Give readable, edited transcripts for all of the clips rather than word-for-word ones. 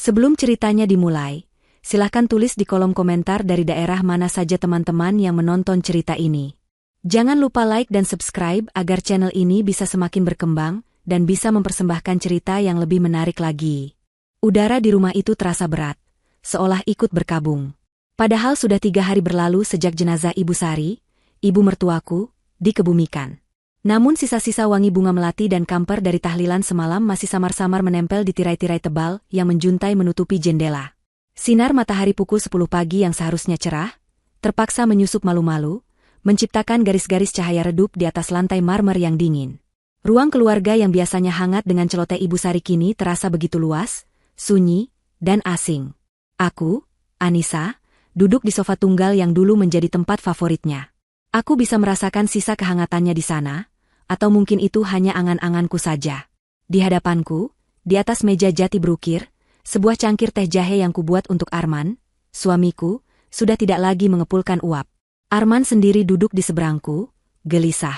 Sebelum ceritanya dimulai, silahkan tulis di kolom komentar dari daerah mana saja teman-teman yang menonton cerita ini. Jangan lupa like dan subscribe agar channel ini bisa semakin berkembang dan bisa mempersembahkan cerita yang lebih menarik lagi. Udara di rumah itu terasa berat, seolah ikut berkabung. Padahal sudah 3 hari berlalu sejak jenazah Ibu Sari, ibu mertuaku, dikebumikan. Namun sisa-sisa wangi bunga melati dan kamper dari tahlilan semalam masih samar-samar menempel di tirai-tirai tebal yang menjuntai menutupi jendela. Sinar matahari pukul 10 pagi yang seharusnya cerah, terpaksa menyusup malu-malu, menciptakan garis-garis cahaya redup di atas lantai marmer yang dingin. Ruang keluarga yang biasanya hangat dengan celoteh Ibu Sari kini terasa begitu luas, sunyi, dan asing. Aku, Anissa, duduk di sofa tunggal yang dulu menjadi tempat favoritnya. Aku bisa merasakan sisa kehangatannya di sana, atau mungkin itu hanya angan-anganku saja. Di hadapanku, di atas meja jati berukir, sebuah cangkir teh jahe yang kubuat untuk Arman, suamiku, sudah tidak lagi mengepulkan uap. Arman sendiri duduk di seberangku, gelisah.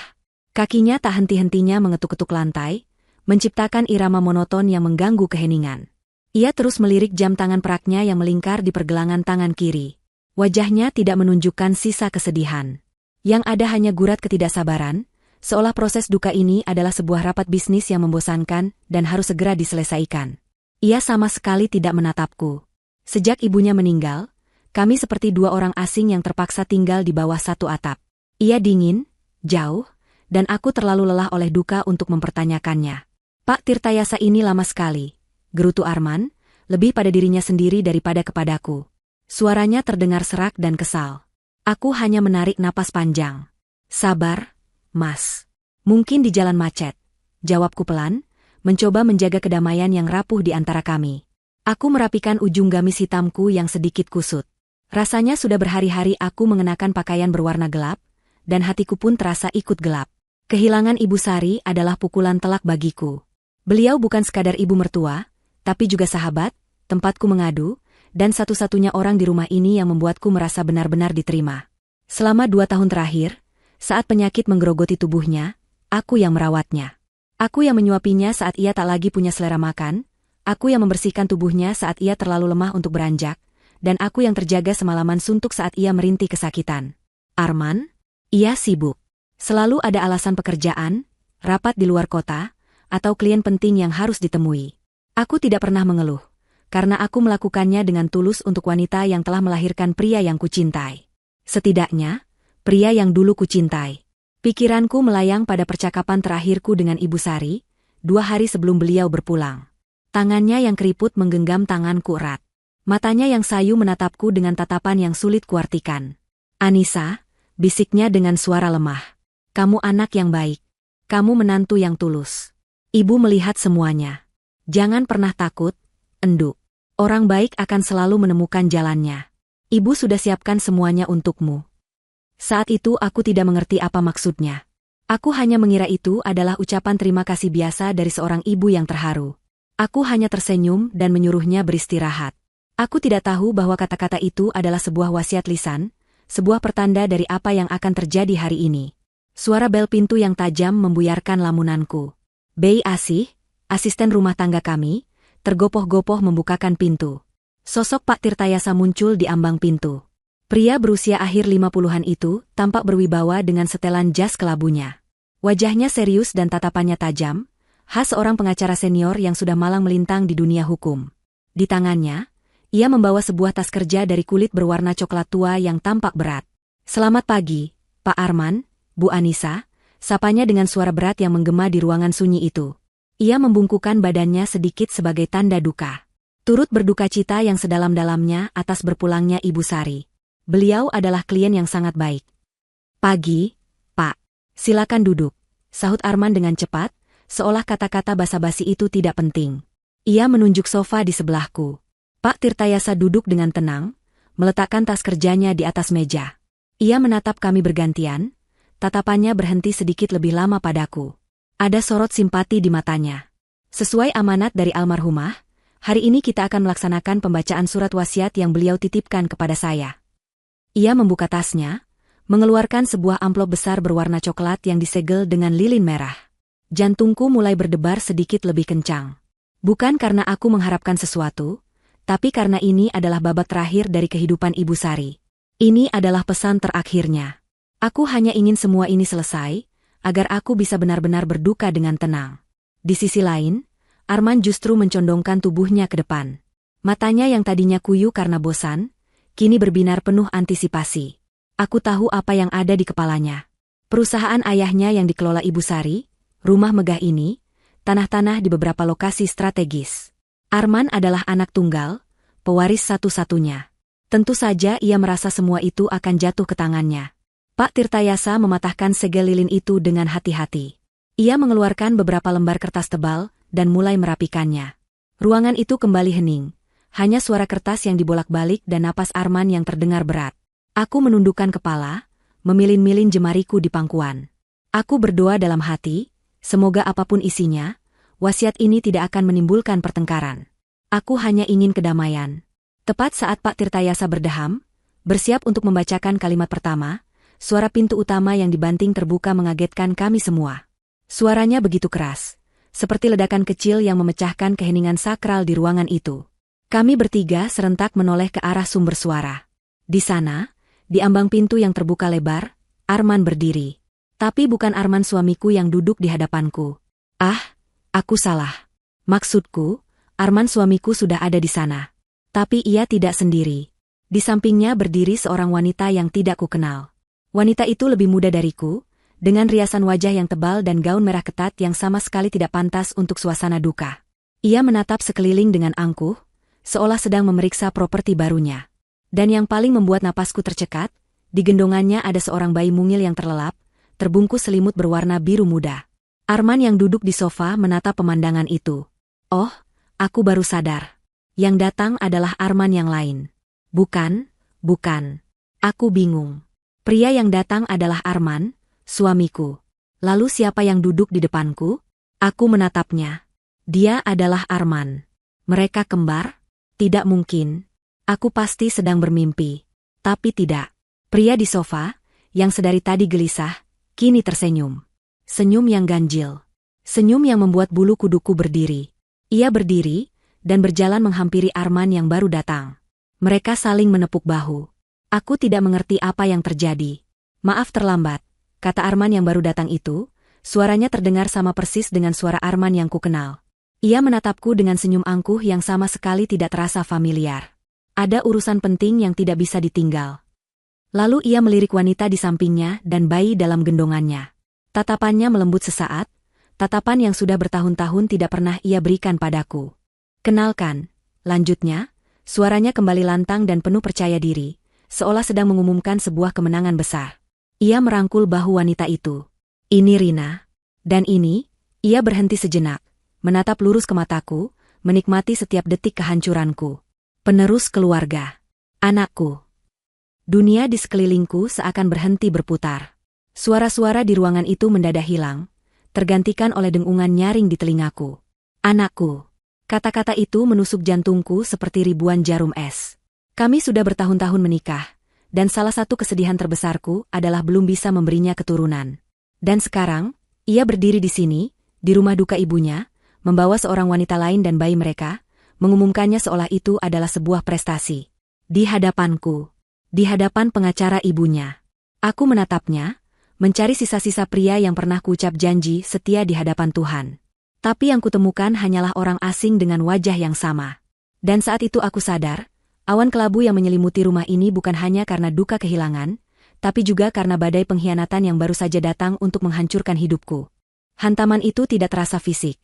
Kakinya tak henti-hentinya mengetuk-ketuk lantai, menciptakan irama monoton yang mengganggu keheningan. Ia terus melirik jam tangan peraknya yang melingkar di pergelangan tangan kiri. Wajahnya tidak menunjukkan sisa kesedihan. Yang ada hanya gurat ketidaksabaran, seolah proses duka ini adalah sebuah rapat bisnis yang membosankan dan harus segera diselesaikan. Ia sama sekali tidak menatapku. Sejak ibunya meninggal, kami seperti dua orang asing yang terpaksa tinggal di bawah satu atap. Ia dingin, jauh, dan aku terlalu lelah oleh duka untuk mempertanyakannya. Pak Tirtayasa ini lama sekali, gerutu Arman, lebih pada dirinya sendiri daripada kepadaku. Suaranya terdengar serak dan kesal. Aku hanya menarik napas panjang. Sabar, Mas. Mungkin di jalan macet, jawabku pelan, mencoba menjaga kedamaian yang rapuh di antara kami. Aku merapikan ujung gamis hitamku yang sedikit kusut. Rasanya sudah berhari-hari aku mengenakan pakaian berwarna gelap, dan hatiku pun terasa ikut gelap. Kehilangan Ibu Sari adalah pukulan telak bagiku. Beliau bukan sekadar ibu mertua, tapi juga sahabat, tempatku mengadu, dan satu-satunya orang di rumah ini yang membuatku merasa benar-benar diterima. Selama 2 tahun terakhir, saat penyakit menggerogoti tubuhnya, aku yang merawatnya. Aku yang menyuapinya saat ia tak lagi punya selera makan, aku yang membersihkan tubuhnya saat ia terlalu lemah untuk beranjak, dan aku yang terjaga semalaman suntuk saat ia merintih kesakitan. Arman? Ia sibuk. Selalu ada alasan pekerjaan, rapat di luar kota, atau klien penting yang harus ditemui. Aku tidak pernah mengeluh, karena aku melakukannya dengan tulus untuk wanita yang telah melahirkan pria yang kucintai. Setidaknya, pria yang dulu kucintai. Pikiranku melayang pada percakapan terakhirku dengan Ibu Sari, 2 hari sebelum beliau berpulang. Tangannya yang keriput menggenggam tanganku erat. Matanya yang sayu menatapku dengan tatapan yang sulit kuartikan. Anissa, bisiknya dengan suara lemah. Kamu anak yang baik. Kamu menantu yang tulus. Ibu melihat semuanya. Jangan pernah takut, enduk. Orang baik akan selalu menemukan jalannya. Ibu sudah siapkan semuanya untukmu. Saat itu aku tidak mengerti apa maksudnya. Aku hanya mengira itu adalah ucapan terima kasih biasa dari seorang ibu yang terharu. Aku hanya tersenyum dan menyuruhnya beristirahat. Aku tidak tahu bahwa kata-kata itu adalah sebuah wasiat lisan, sebuah pertanda dari apa yang akan terjadi hari ini. Suara bel pintu yang tajam membuyarkan lamunanku. Bei Asih, asisten rumah tangga kami, tergopoh-gopoh membukakan pintu. Sosok Pak Tirtayasa muncul di ambang pintu. Pria berusia akhir 50-an itu tampak berwibawa dengan setelan jas kelabunya. Wajahnya serius dan tatapannya tajam, khas seorang pengacara senior yang sudah malang melintang di dunia hukum. Di tangannya, ia membawa sebuah tas kerja dari kulit berwarna coklat tua yang tampak berat. Selamat pagi, Pak Arman, Bu Anissa, sapanya dengan suara berat yang menggema di ruangan sunyi itu. Ia membungkukkan badannya sedikit sebagai tanda duka. Turut berduka cita yang sedalam-dalamnya atas berpulangnya Ibu Sari. Beliau adalah klien yang sangat baik. Pagi, Pak. Silakan duduk, sahut Arman dengan cepat, seolah kata-kata basa-basi itu tidak penting. Ia menunjuk sofa di sebelahku. Pak Tirtayasa duduk dengan tenang, meletakkan tas kerjanya di atas meja. Ia menatap kami bergantian, tatapannya berhenti sedikit lebih lama padaku. Ada sorot simpati di matanya. Sesuai amanat dari almarhumah, hari ini kita akan melaksanakan pembacaan surat wasiat yang beliau titipkan kepada saya. Ia membuka tasnya, mengeluarkan sebuah amplop besar berwarna coklat yang disegel dengan lilin merah. Jantungku mulai berdebar sedikit lebih kencang. Bukan karena aku mengharapkan sesuatu, Tapi karena ini adalah babak terakhir dari kehidupan Ibu Sari. Ini adalah pesan terakhirnya. Aku hanya ingin semua ini selesai, agar aku bisa benar-benar berduka dengan tenang. Di sisi lain, Arman justru mencondongkan tubuhnya ke depan. Matanya yang tadinya kuyu karena bosan, kini berbinar penuh antisipasi. Aku tahu apa yang ada di kepalanya. Perusahaan ayahnya yang dikelola Ibu Sari, rumah megah ini, tanah-tanah di beberapa lokasi strategis. Arman adalah anak tunggal, pewaris satu-satunya. Tentu saja ia merasa semua itu akan jatuh ke tangannya. Pak Tirtayasa mematahkan segel lilin itu dengan hati-hati. Ia mengeluarkan beberapa lembar kertas tebal dan mulai merapikannya. Ruangan itu kembali hening. Hanya suara kertas yang dibolak-balik dan napas Arman yang terdengar berat. Aku menundukkan kepala, memilin-milin jemariku di pangkuan. Aku berdoa dalam hati, semoga apapun isinya, wasiat ini tidak akan menimbulkan pertengkaran. Aku hanya ingin kedamaian. Tepat saat Pak Tirtayasa berdeham, bersiap untuk membacakan kalimat pertama, suara pintu utama yang dibanting terbuka mengagetkan kami semua. Suaranya begitu keras, seperti ledakan kecil yang memecahkan keheningan sakral di ruangan itu. Kami bertiga serentak menoleh ke arah sumber suara. Di sana, di ambang pintu yang terbuka lebar, Arman berdiri. Tapi bukan Arman suamiku yang duduk di hadapanku. Ah, aku salah. Maksudku, Arman suamiku sudah ada di sana. Tapi ia tidak sendiri. Di sampingnya berdiri seorang wanita yang tidak kukenal. Wanita itu lebih muda dariku, dengan riasan wajah yang tebal dan gaun merah ketat yang sama sekali tidak pantas untuk suasana duka. Ia menatap sekeliling dengan angkuh, seolah sedang memeriksa properti barunya. Dan yang paling membuat napasku tercekat, di gendongannya ada seorang bayi mungil yang terlelap, terbungkus selimut berwarna biru muda. Arman yang duduk di sofa menatap pemandangan itu. Oh, aku baru sadar. Yang datang adalah Arman yang lain. Bukan. Aku bingung. Pria yang datang adalah Arman, suamiku. Lalu siapa yang duduk di depanku? Aku menatapnya. Dia adalah Arman. Mereka kembar? Tidak mungkin. Aku pasti sedang bermimpi. Tapi tidak. Pria di sofa, yang sedari tadi gelisah, kini tersenyum. Senyum yang ganjil. Senyum yang membuat bulu kuduku berdiri. Ia berdiri, dan berjalan menghampiri Arman yang baru datang. Mereka saling menepuk bahu. Aku tidak mengerti apa yang terjadi. Maaf terlambat, kata Arman yang baru datang itu, suaranya terdengar sama persis dengan suara Arman yang kukenal. Ia menatapku dengan senyum angkuh yang sama sekali tidak terasa familiar. Ada urusan penting yang tidak bisa ditinggal. Lalu ia melirik wanita di sampingnya dan bayi dalam gendongannya. Tatapannya melembut sesaat, tatapan yang sudah bertahun-tahun tidak pernah ia berikan padaku. Kenalkan, lanjutnya, suaranya kembali lantang dan penuh percaya diri, seolah sedang mengumumkan sebuah kemenangan besar. Ia merangkul bahu wanita itu. Ini Rina. Dan ini, ia berhenti sejenak, menatap lurus ke mataku, menikmati setiap detik kehancuranku. Penerus keluarga. Anakku. Dunia di sekelilingku seakan berhenti berputar. Suara-suara di ruangan itu mendadak hilang, tergantikan oleh dengungan nyaring di telingaku. Anakku. Kata-kata itu menusuk jantungku seperti ribuan jarum es. Kami sudah bertahun-tahun menikah, dan salah satu kesedihan terbesarku adalah belum bisa memberinya keturunan. Dan sekarang, ia berdiri di sini, di rumah duka ibunya, membawa seorang wanita lain dan bayi mereka, mengumumkannya seolah itu adalah sebuah prestasi. Di hadapanku. Di hadapan pengacara ibunya. Aku menatapnya, mencari sisa-sisa pria yang pernah kuucap janji setia di hadapan Tuhan. Tapi yang kutemukan hanyalah orang asing dengan wajah yang sama. Dan saat itu aku sadar, awan kelabu yang menyelimuti rumah ini bukan hanya karena duka kehilangan, tapi juga karena badai pengkhianatan yang baru saja datang untuk menghancurkan hidupku. Hantaman itu tidak terasa fisik,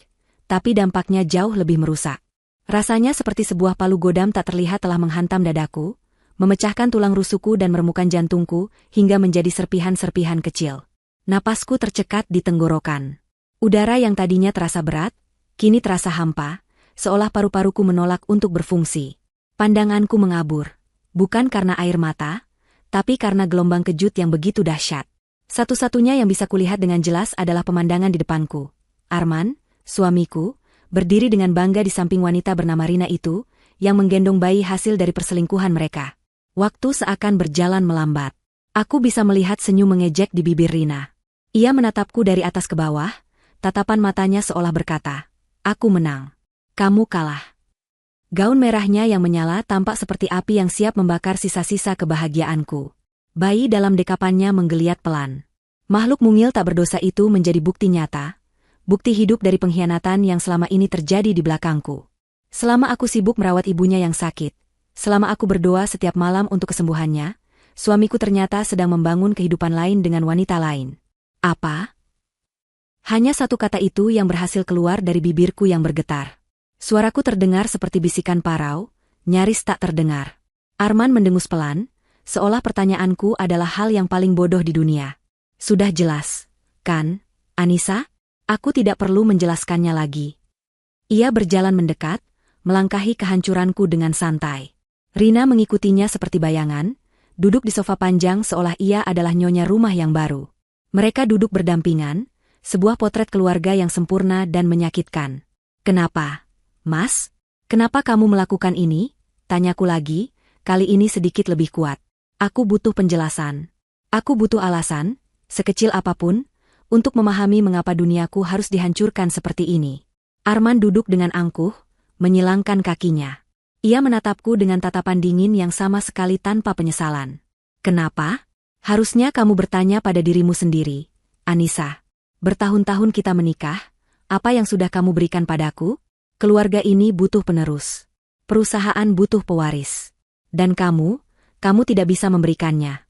tapi dampaknya jauh lebih merusak. Rasanya seperti sebuah palu godam tak terlihat telah menghantam dadaku, memecahkan tulang rusukku dan meremukkan jantungku hingga menjadi serpihan-serpihan kecil. Napasku tercekat di tenggorokan. Udara yang tadinya terasa berat, kini terasa hampa, seolah paru-paruku menolak untuk berfungsi. Pandanganku mengabur, bukan karena air mata, tapi karena gelombang kejut yang begitu dahsyat. Satu-satunya yang bisa kulihat dengan jelas adalah pemandangan di depanku. Arman, suamiku, berdiri dengan bangga di samping wanita bernama Rina itu, yang menggendong bayi hasil dari perselingkuhan mereka. Waktu seakan berjalan melambat. Aku bisa melihat senyum mengejek di bibir Rina. Ia menatapku dari atas ke bawah, tatapan matanya seolah berkata, "Aku menang. Kamu kalah." Gaun merahnya yang menyala tampak seperti api yang siap membakar sisa-sisa kebahagiaanku. Bayi dalam dekapannya menggeliat pelan. Makhluk mungil tak berdosa itu menjadi bukti nyata, bukti hidup dari pengkhianatan yang selama ini terjadi di belakangku. Selama aku sibuk merawat ibunya yang sakit, selama aku berdoa setiap malam untuk kesembuhannya, suamiku ternyata sedang membangun kehidupan lain dengan wanita lain. Apa? Hanya satu kata itu yang berhasil keluar dari bibirku yang bergetar. Suaraku terdengar seperti bisikan parau, nyaris tak terdengar. Arman mendengus pelan, seolah pertanyaanku adalah hal yang paling bodoh di dunia. Sudah jelas, kan, Anissa? Aku tidak perlu menjelaskannya lagi. Ia berjalan mendekat, melangkahi kehancuranku dengan santai. Rina mengikutinya seperti bayangan, duduk di sofa panjang seolah ia adalah nyonya rumah yang baru. Mereka duduk berdampingan, sebuah potret keluarga yang sempurna dan menyakitkan. Kenapa? Mas, kenapa kamu melakukan ini? Tanyaku lagi, kali ini sedikit lebih kuat. Aku butuh penjelasan. Aku butuh alasan, sekecil apapun, untuk memahami mengapa duniaku harus dihancurkan seperti ini. Arman duduk dengan angkuh, menyilangkan kakinya. Ia menatapku dengan tatapan dingin yang sama sekali tanpa penyesalan. Kenapa? Harusnya kamu bertanya pada dirimu sendiri, Anissa. Bertahun-tahun kita menikah, apa yang sudah kamu berikan padaku? Keluarga ini butuh penerus. Perusahaan butuh pewaris. Dan kamu tidak bisa memberikannya.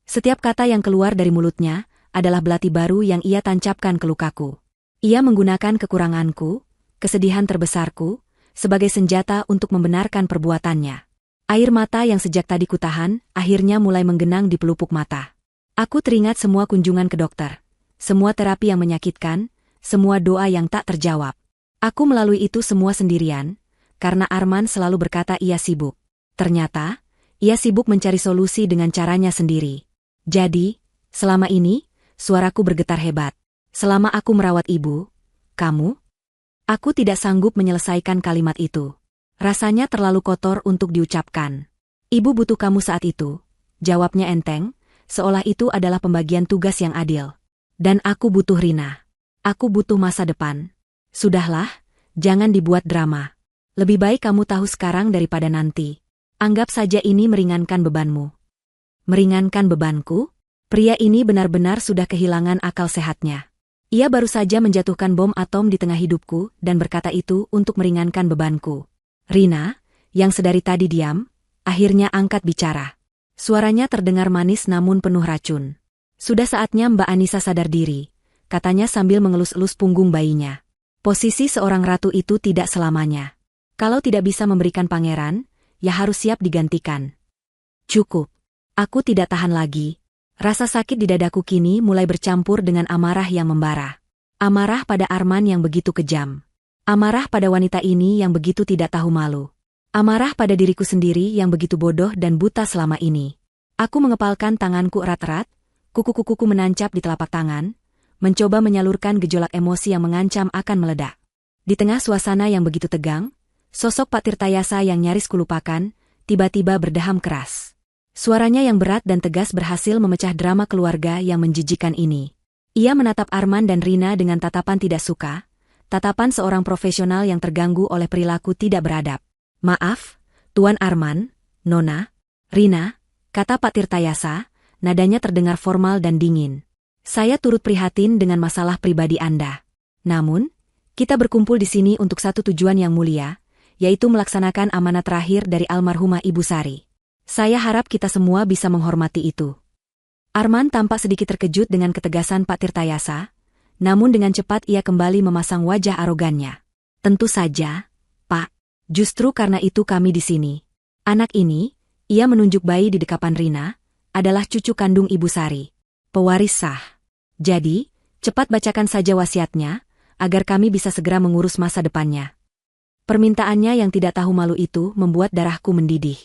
Setiap kata yang keluar dari mulutnya adalah belati baru yang ia tancapkan ke lukaku. Ia menggunakan kekuranganku, kesedihan terbesarku, sebagai senjata untuk membenarkan perbuatannya. Air mata yang sejak tadi kutahan, akhirnya mulai menggenang di pelupuk mata. Aku teringat semua kunjungan ke dokter, semua terapi yang menyakitkan, semua doa yang tak terjawab. Aku melalui itu semua sendirian, karena Arman selalu berkata ia sibuk. Ternyata, ia sibuk mencari solusi dengan caranya sendiri. Jadi, selama ini, suaraku bergetar hebat. Selama aku merawat ibu, kamu? Aku tidak sanggup menyelesaikan kalimat itu. Rasanya terlalu kotor untuk diucapkan. Ibu butuh kamu saat itu. Jawabnya enteng, seolah itu adalah pembagian tugas yang adil. Dan aku butuh Rina. Aku butuh masa depan. Sudahlah, jangan dibuat drama. Lebih baik kamu tahu sekarang daripada nanti. Anggap saja ini meringankan bebanmu. Meringankan bebanku? Pria ini benar-benar sudah kehilangan akal sehatnya. Ia baru saja menjatuhkan bom atom di tengah hidupku dan berkata itu untuk meringankan bebanku. Rina, yang sedari tadi diam, akhirnya angkat bicara. Suaranya terdengar manis namun penuh racun. Sudah saatnya Mbak Anissa sadar diri, katanya sambil mengelus-elus punggung bayinya. Posisi seorang ratu itu tidak selamanya. Kalau tidak bisa memberikan pangeran, ya harus siap digantikan. Cukup. Aku tidak tahan lagi. Rasa sakit di dadaku kini mulai bercampur dengan amarah yang membara. Amarah pada Arman yang begitu kejam. Amarah pada wanita ini yang begitu tidak tahu malu. Amarah pada diriku sendiri yang begitu bodoh dan buta selama ini. Aku mengepalkan tanganku erat-erat, kuku-kukuku menancap di telapak tangan, mencoba menyalurkan gejolak emosi yang mengancam akan meledak. Di tengah suasana yang begitu tegang, sosok Pak Tirtayasa yang nyaris kulupakan, tiba-tiba berdeham keras. Suaranya yang berat dan tegas berhasil memecah drama keluarga yang menjijikan ini. Ia menatap Arman dan Rina dengan tatapan tidak suka, tatapan seorang profesional yang terganggu oleh perilaku tidak beradab. Maaf, Tuan Arman, Nona, Rina, kata Pak Tirtayasa, nadanya terdengar formal dan dingin. Saya turut prihatin dengan masalah pribadi Anda. Namun, kita berkumpul di sini untuk satu tujuan yang mulia, yaitu melaksanakan amanat terakhir dari almarhumah Ibu Sari. Saya harap kita semua bisa menghormati itu. Arman tampak sedikit terkejut dengan ketegasan Pak Tirtayasa, namun dengan cepat ia kembali memasang wajah arogannya. Tentu saja, Pak. Justru karena itu kami di sini. Anak ini, ia menunjuk bayi di dekapan Rina, adalah cucu kandung Ibu Sari. Pewaris sah. Jadi, cepat bacakan saja wasiatnya, agar kami bisa segera mengurus masa depannya. Permintaannya yang tidak tahu malu itu membuat darahku mendidih.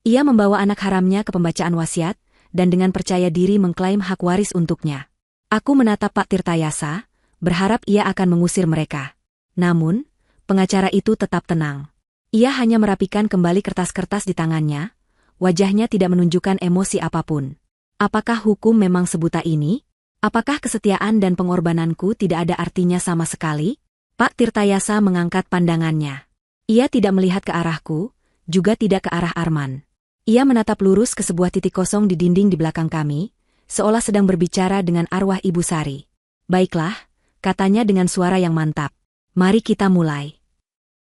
Ia membawa anak haramnya ke pembacaan wasiat, dan dengan percaya diri mengklaim hak waris untuknya. Aku menatap Pak Tirtayasa, berharap ia akan mengusir mereka. Namun, pengacara itu tetap tenang. Ia hanya merapikan kembali kertas-kertas di tangannya, wajahnya tidak menunjukkan emosi apapun. Apakah hukum memang sebuta ini? Apakah kesetiaan dan pengorbananku tidak ada artinya sama sekali? Pak Tirtayasa mengangkat pandangannya. Ia tidak melihat ke arahku, juga tidak ke arah Arman. Ia menatap lurus ke sebuah titik kosong di dinding di belakang kami, seolah sedang berbicara dengan arwah Ibu Sari. Baiklah, katanya dengan suara yang mantap. Mari kita mulai.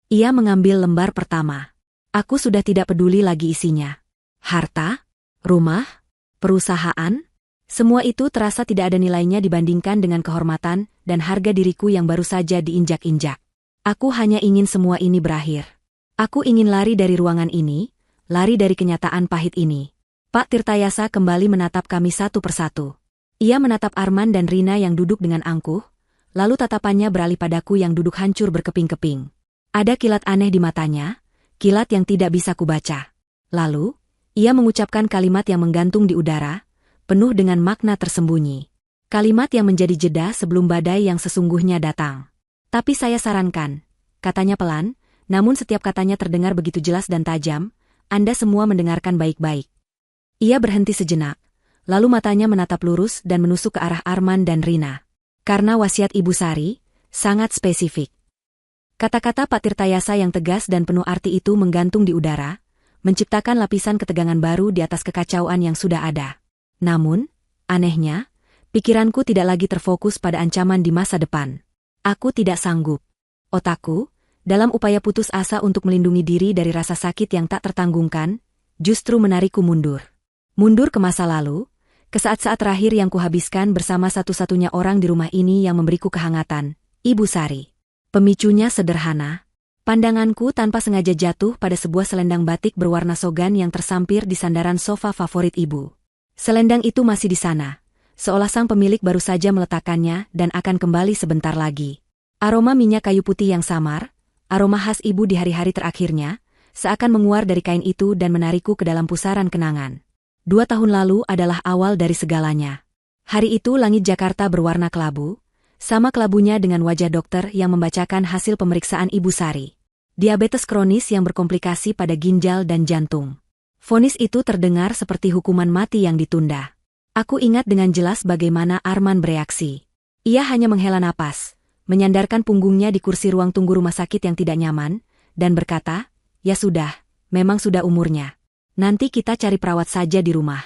Ia mengambil lembar pertama. Aku sudah tidak peduli lagi isinya. Harta? Rumah? Perusahaan? Semua itu terasa tidak ada nilainya dibandingkan dengan kehormatan dan harga diriku yang baru saja diinjak-injak. Aku hanya ingin semua ini berakhir. Aku ingin lari dari ruangan ini, lari dari kenyataan pahit ini. Pak Tirtayasa kembali menatap kami satu persatu. Ia menatap Arman dan Rina yang duduk dengan angkuh, lalu tatapannya beralih padaku yang duduk hancur berkeping-keping. Ada kilat aneh di matanya, kilat yang tidak bisa kubaca. Lalu, ia mengucapkan kalimat yang menggantung di udara, penuh dengan makna tersembunyi. Kalimat yang menjadi jeda sebelum badai yang sesungguhnya datang. Tapi saya sarankan, katanya pelan, namun setiap katanya terdengar begitu jelas dan tajam, Anda semua mendengarkan baik-baik. Ia berhenti sejenak, lalu matanya menatap lurus dan menusuk ke arah Arman dan Rina. Karena wasiat Ibu Sari, sangat spesifik. Kata-kata Pak Tirtayasa yang tegas dan penuh arti itu menggantung di udara, menciptakan lapisan ketegangan baru di atas kekacauan yang sudah ada. Namun, anehnya, pikiranku tidak lagi terfokus pada ancaman di masa depan. Aku tidak sanggup. Otakku, dalam upaya putus asa untuk melindungi diri dari rasa sakit yang tak tertanggungkan, justru menarikku mundur. Mundur ke masa lalu, ke saat-saat terakhir yang kuhabiskan bersama satu-satunya orang di rumah ini yang memberiku kehangatan, Ibu Sari. Pemicunya sederhana. Pandanganku tanpa sengaja jatuh pada sebuah selendang batik berwarna sogan yang tersampir di sandaran sofa favorit ibu. Selendang itu masih di sana, seolah sang pemilik baru saja meletakkannya dan akan kembali sebentar lagi. Aroma minyak kayu putih yang samar, aroma khas ibu di hari-hari terakhirnya, seakan menguar dari kain itu dan menarikku ke dalam pusaran kenangan. 2 tahun lalu adalah awal dari segalanya. Hari itu langit Jakarta berwarna kelabu, sama kelabunya dengan wajah dokter yang membacakan hasil pemeriksaan Ibu Sari. Diabetes kronis yang berkomplikasi pada ginjal dan jantung. Vonis itu terdengar seperti hukuman mati yang ditunda. Aku ingat dengan jelas bagaimana Arman bereaksi. Ia hanya menghela napas, menyandarkan punggungnya di kursi ruang tunggu rumah sakit yang tidak nyaman, dan berkata, "Ya sudah, memang sudah umurnya. Nanti kita cari perawat saja di rumah."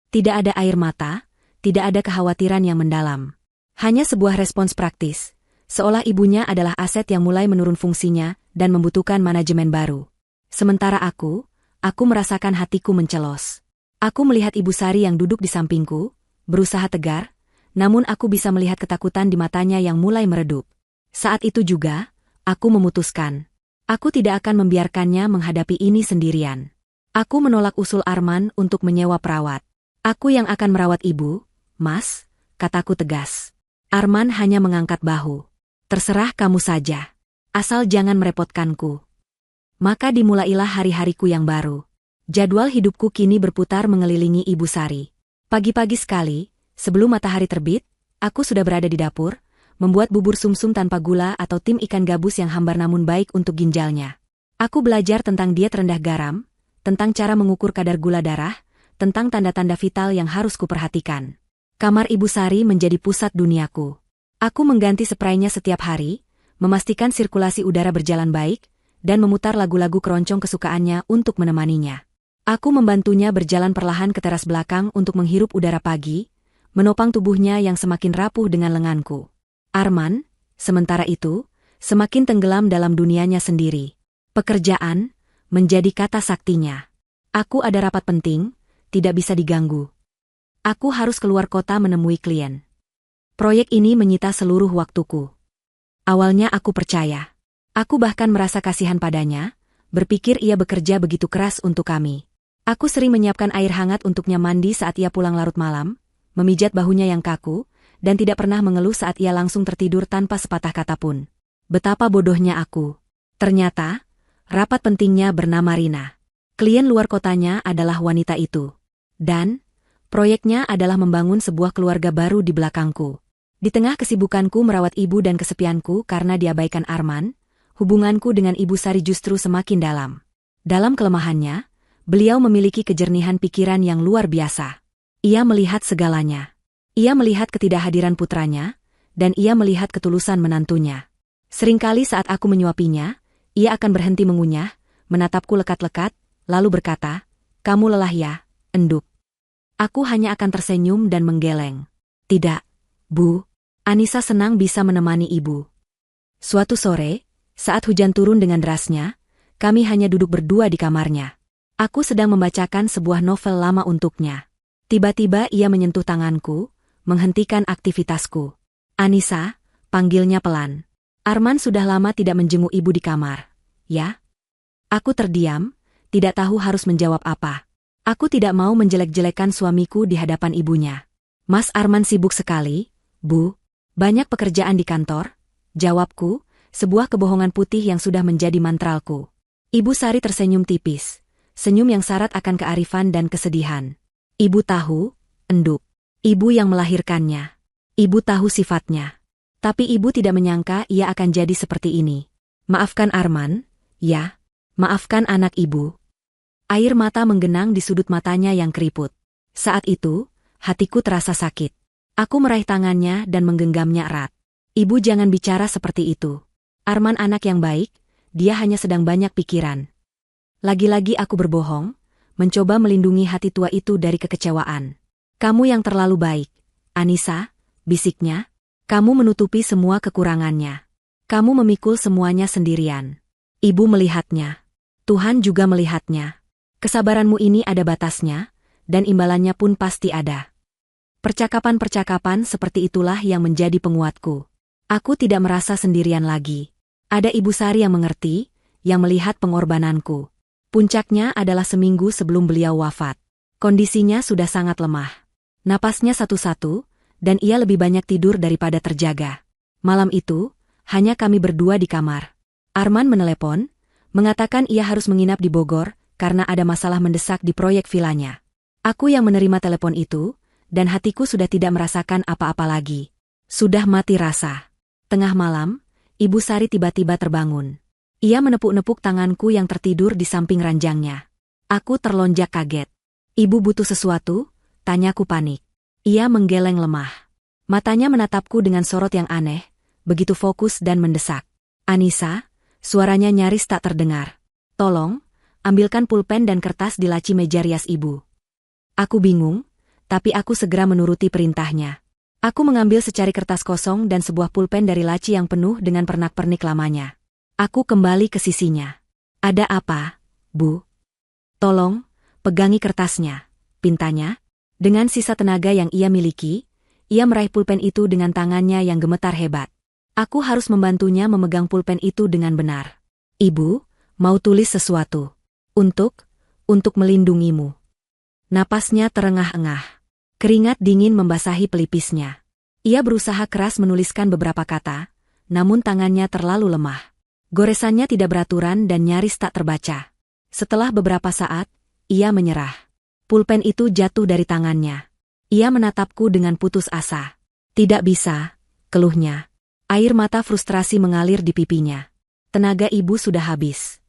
Tidak ada air mata, tidak ada kekhawatiran yang mendalam. Hanya sebuah respons praktis, seolah ibunya adalah aset yang mulai menurun fungsinya dan membutuhkan manajemen baru. Sementara aku merasakan hatiku mencelos. Aku melihat Ibu Sari yang duduk di sampingku, berusaha tegar, namun aku bisa melihat ketakutan di matanya yang mulai meredup. Saat itu juga, aku memutuskan. Aku tidak akan membiarkannya menghadapi ini sendirian. Aku menolak usul Arman untuk menyewa perawat. Aku yang akan merawat ibu, Mas, kataku tegas. Arman hanya mengangkat bahu. Terserah kamu saja. Asal jangan merepotkanku. Maka dimulailah hari-hariku yang baru. Jadwal hidupku kini berputar mengelilingi Ibu Sari. Pagi-pagi sekali, sebelum matahari terbit, aku sudah berada di dapur, membuat bubur sumsum tanpa gula atau tim ikan gabus yang hambar namun baik untuk ginjalnya. Aku belajar tentang diet rendah garam, tentang cara mengukur kadar gula darah, tentang tanda-tanda vital yang harus kuperhatikan. Kamar Ibu Sari menjadi pusat duniaku. Aku mengganti spraynya setiap hari, memastikan sirkulasi udara berjalan baik, dan memutar lagu-lagu keroncong kesukaannya untuk menemaninya. Aku membantunya berjalan perlahan ke teras belakang untuk menghirup udara pagi, menopang tubuhnya yang semakin rapuh dengan lenganku. Arman, sementara itu, semakin tenggelam dalam dunianya sendiri. Pekerjaan menjadi kata saktinya. Aku ada rapat penting, tidak bisa diganggu. Aku harus keluar kota menemui klien. Proyek ini menyita seluruh waktuku. Awalnya aku percaya. Aku bahkan merasa kasihan padanya, berpikir ia bekerja begitu keras untuk kami. Aku sering menyiapkan air hangat untuknya mandi saat ia pulang larut malam, memijat bahunya yang kaku, dan tidak pernah mengeluh saat ia langsung tertidur tanpa sepatah kata pun. Betapa bodohnya aku. Ternyata, rapat pentingnya bernama Rina. Klien luar kotanya adalah wanita itu. Dan, proyeknya adalah membangun sebuah keluarga baru di belakangku. Di tengah kesibukanku merawat ibu dan kesepianku karena diabaikan Arman, hubunganku dengan Ibu Sari justru semakin dalam. Dalam kelemahannya, beliau memiliki kejernihan pikiran yang luar biasa. Ia melihat segalanya. Ia melihat ketidakhadiran putranya, dan ia melihat ketulusan menantunya. Seringkali saat aku menyuapinya, Ia akan berhenti mengunyah, menatapku lekat-lekat, lalu berkata, "Kamu lelah ya, Enduk?" Aku hanya akan tersenyum dan menggeleng. "Tidak, Bu. Anissa senang bisa menemani ibu." Suatu sore, saat hujan turun dengan derasnya, kami hanya duduk berdua di kamarnya. Aku sedang membacakan sebuah novel lama untuknya. Tiba-tiba ia menyentuh tanganku, menghentikan aktivitasku. "Anissa," panggilnya pelan. "Arman sudah lama tidak menjenguk ibu di kamar, ya?" Aku terdiam, tidak tahu harus menjawab apa. Aku tidak mau menjelek-jelekan suamiku di hadapan ibunya. "Mas Arman sibuk sekali, Bu. Banyak pekerjaan di kantor," jawabku, sebuah kebohongan putih yang sudah menjadi mantralku. Ibu Sari tersenyum tipis, senyum yang syarat akan kearifan dan kesedihan. "Ibu tahu, Enduk. Ibu yang melahirkannya. Ibu tahu sifatnya. Tapi ibu tidak menyangka ia akan jadi seperti ini. Maafkan Arman, ya. Maafkan anak ibu." Air mata menggenang di sudut matanya yang keriput. Saat itu, hatiku terasa sakit. Aku meraih tangannya dan menggenggamnya erat. "Ibu jangan bicara seperti itu. Arman anak yang baik, dia hanya sedang banyak pikiran." Lagi-lagi aku berbohong, mencoba melindungi hati tua itu dari kekecewaan. "Kamu yang terlalu baik, Anissa," bisiknya. "Kamu menutupi semua kekurangannya. Kamu memikul semuanya sendirian." Ibu melihatnya. Tuhan juga melihatnya. Kesabaranmu ini ada batasnya, dan imbalannya pun pasti ada. Percakapan-percakapan seperti itulah yang menjadi penguatku. Aku tidak merasa sendirian lagi. Ada Ibu Sari yang mengerti, yang melihat pengorbananku. Puncaknya adalah seminggu sebelum beliau wafat. Kondisinya sudah sangat lemah. Napasnya satu-satu, dan ia lebih banyak tidur daripada terjaga. Malam itu, hanya kami berdua di kamar. Arman menelepon, mengatakan ia harus menginap di Bogor, karena ada masalah mendesak di proyek vilanya. Aku yang menerima telepon itu, dan hatiku sudah tidak merasakan apa-apa lagi. Sudah mati rasa. Tengah malam, Ibu Sari tiba-tiba terbangun. Ia menepuk-nepuk tanganku yang tertidur di samping ranjangnya. Aku terlonjak kaget. "Ibu butuh sesuatu?" tanyaku panik. Ia menggeleng lemah. Matanya menatapku dengan sorot yang aneh, begitu fokus dan mendesak. "Anissa," suaranya nyaris tak terdengar. "Tolong, ambilkan pulpen dan kertas di laci meja rias ibu." Aku bingung, tapi aku segera menuruti perintahnya. Aku mengambil secari kertas kosong dan sebuah pulpen dari laci yang penuh dengan pernak-pernik lamanya. Aku kembali ke sisinya. "Ada apa, Bu?" "Tolong, pegangi kertasnya," pintanya. Dengan sisa tenaga yang ia miliki, ia meraih pulpen itu dengan tangannya yang gemetar hebat. Aku harus membantunya memegang pulpen itu dengan benar. "Ibu, mau tulis sesuatu. Untuk melindungimu." Napasnya terengah-engah. Keringat dingin membasahi pelipisnya. Ia berusaha keras menuliskan beberapa kata, namun tangannya terlalu lemah. Goresannya tidak beraturan dan nyaris tak terbaca. Setelah beberapa saat, ia menyerah. Pulpen itu jatuh dari tangannya. Ia menatapku dengan putus asa. "Tidak bisa," keluhnya. Air mata frustrasi mengalir di pipinya. Tenaga ibu sudah habis.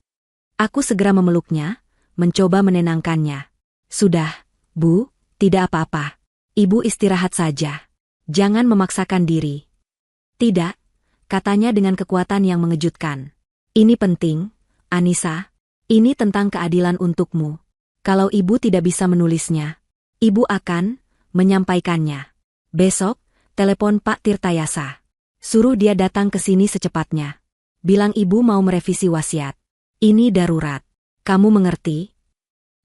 Aku segera memeluknya, mencoba menenangkannya. "Sudah, Bu, tidak apa-apa. Ibu istirahat saja. Jangan memaksakan diri." "Tidak," katanya dengan kekuatan yang mengejutkan. "Ini penting, Anissa. Ini tentang keadilan untukmu. Kalau ibu tidak bisa menulisnya, ibu akan menyampaikannya. Besok, telepon Pak Tirtayasa. Suruh dia datang ke sini secepatnya. Bilang ibu mau merevisi wasiat. Ini darurat. Kamu mengerti?"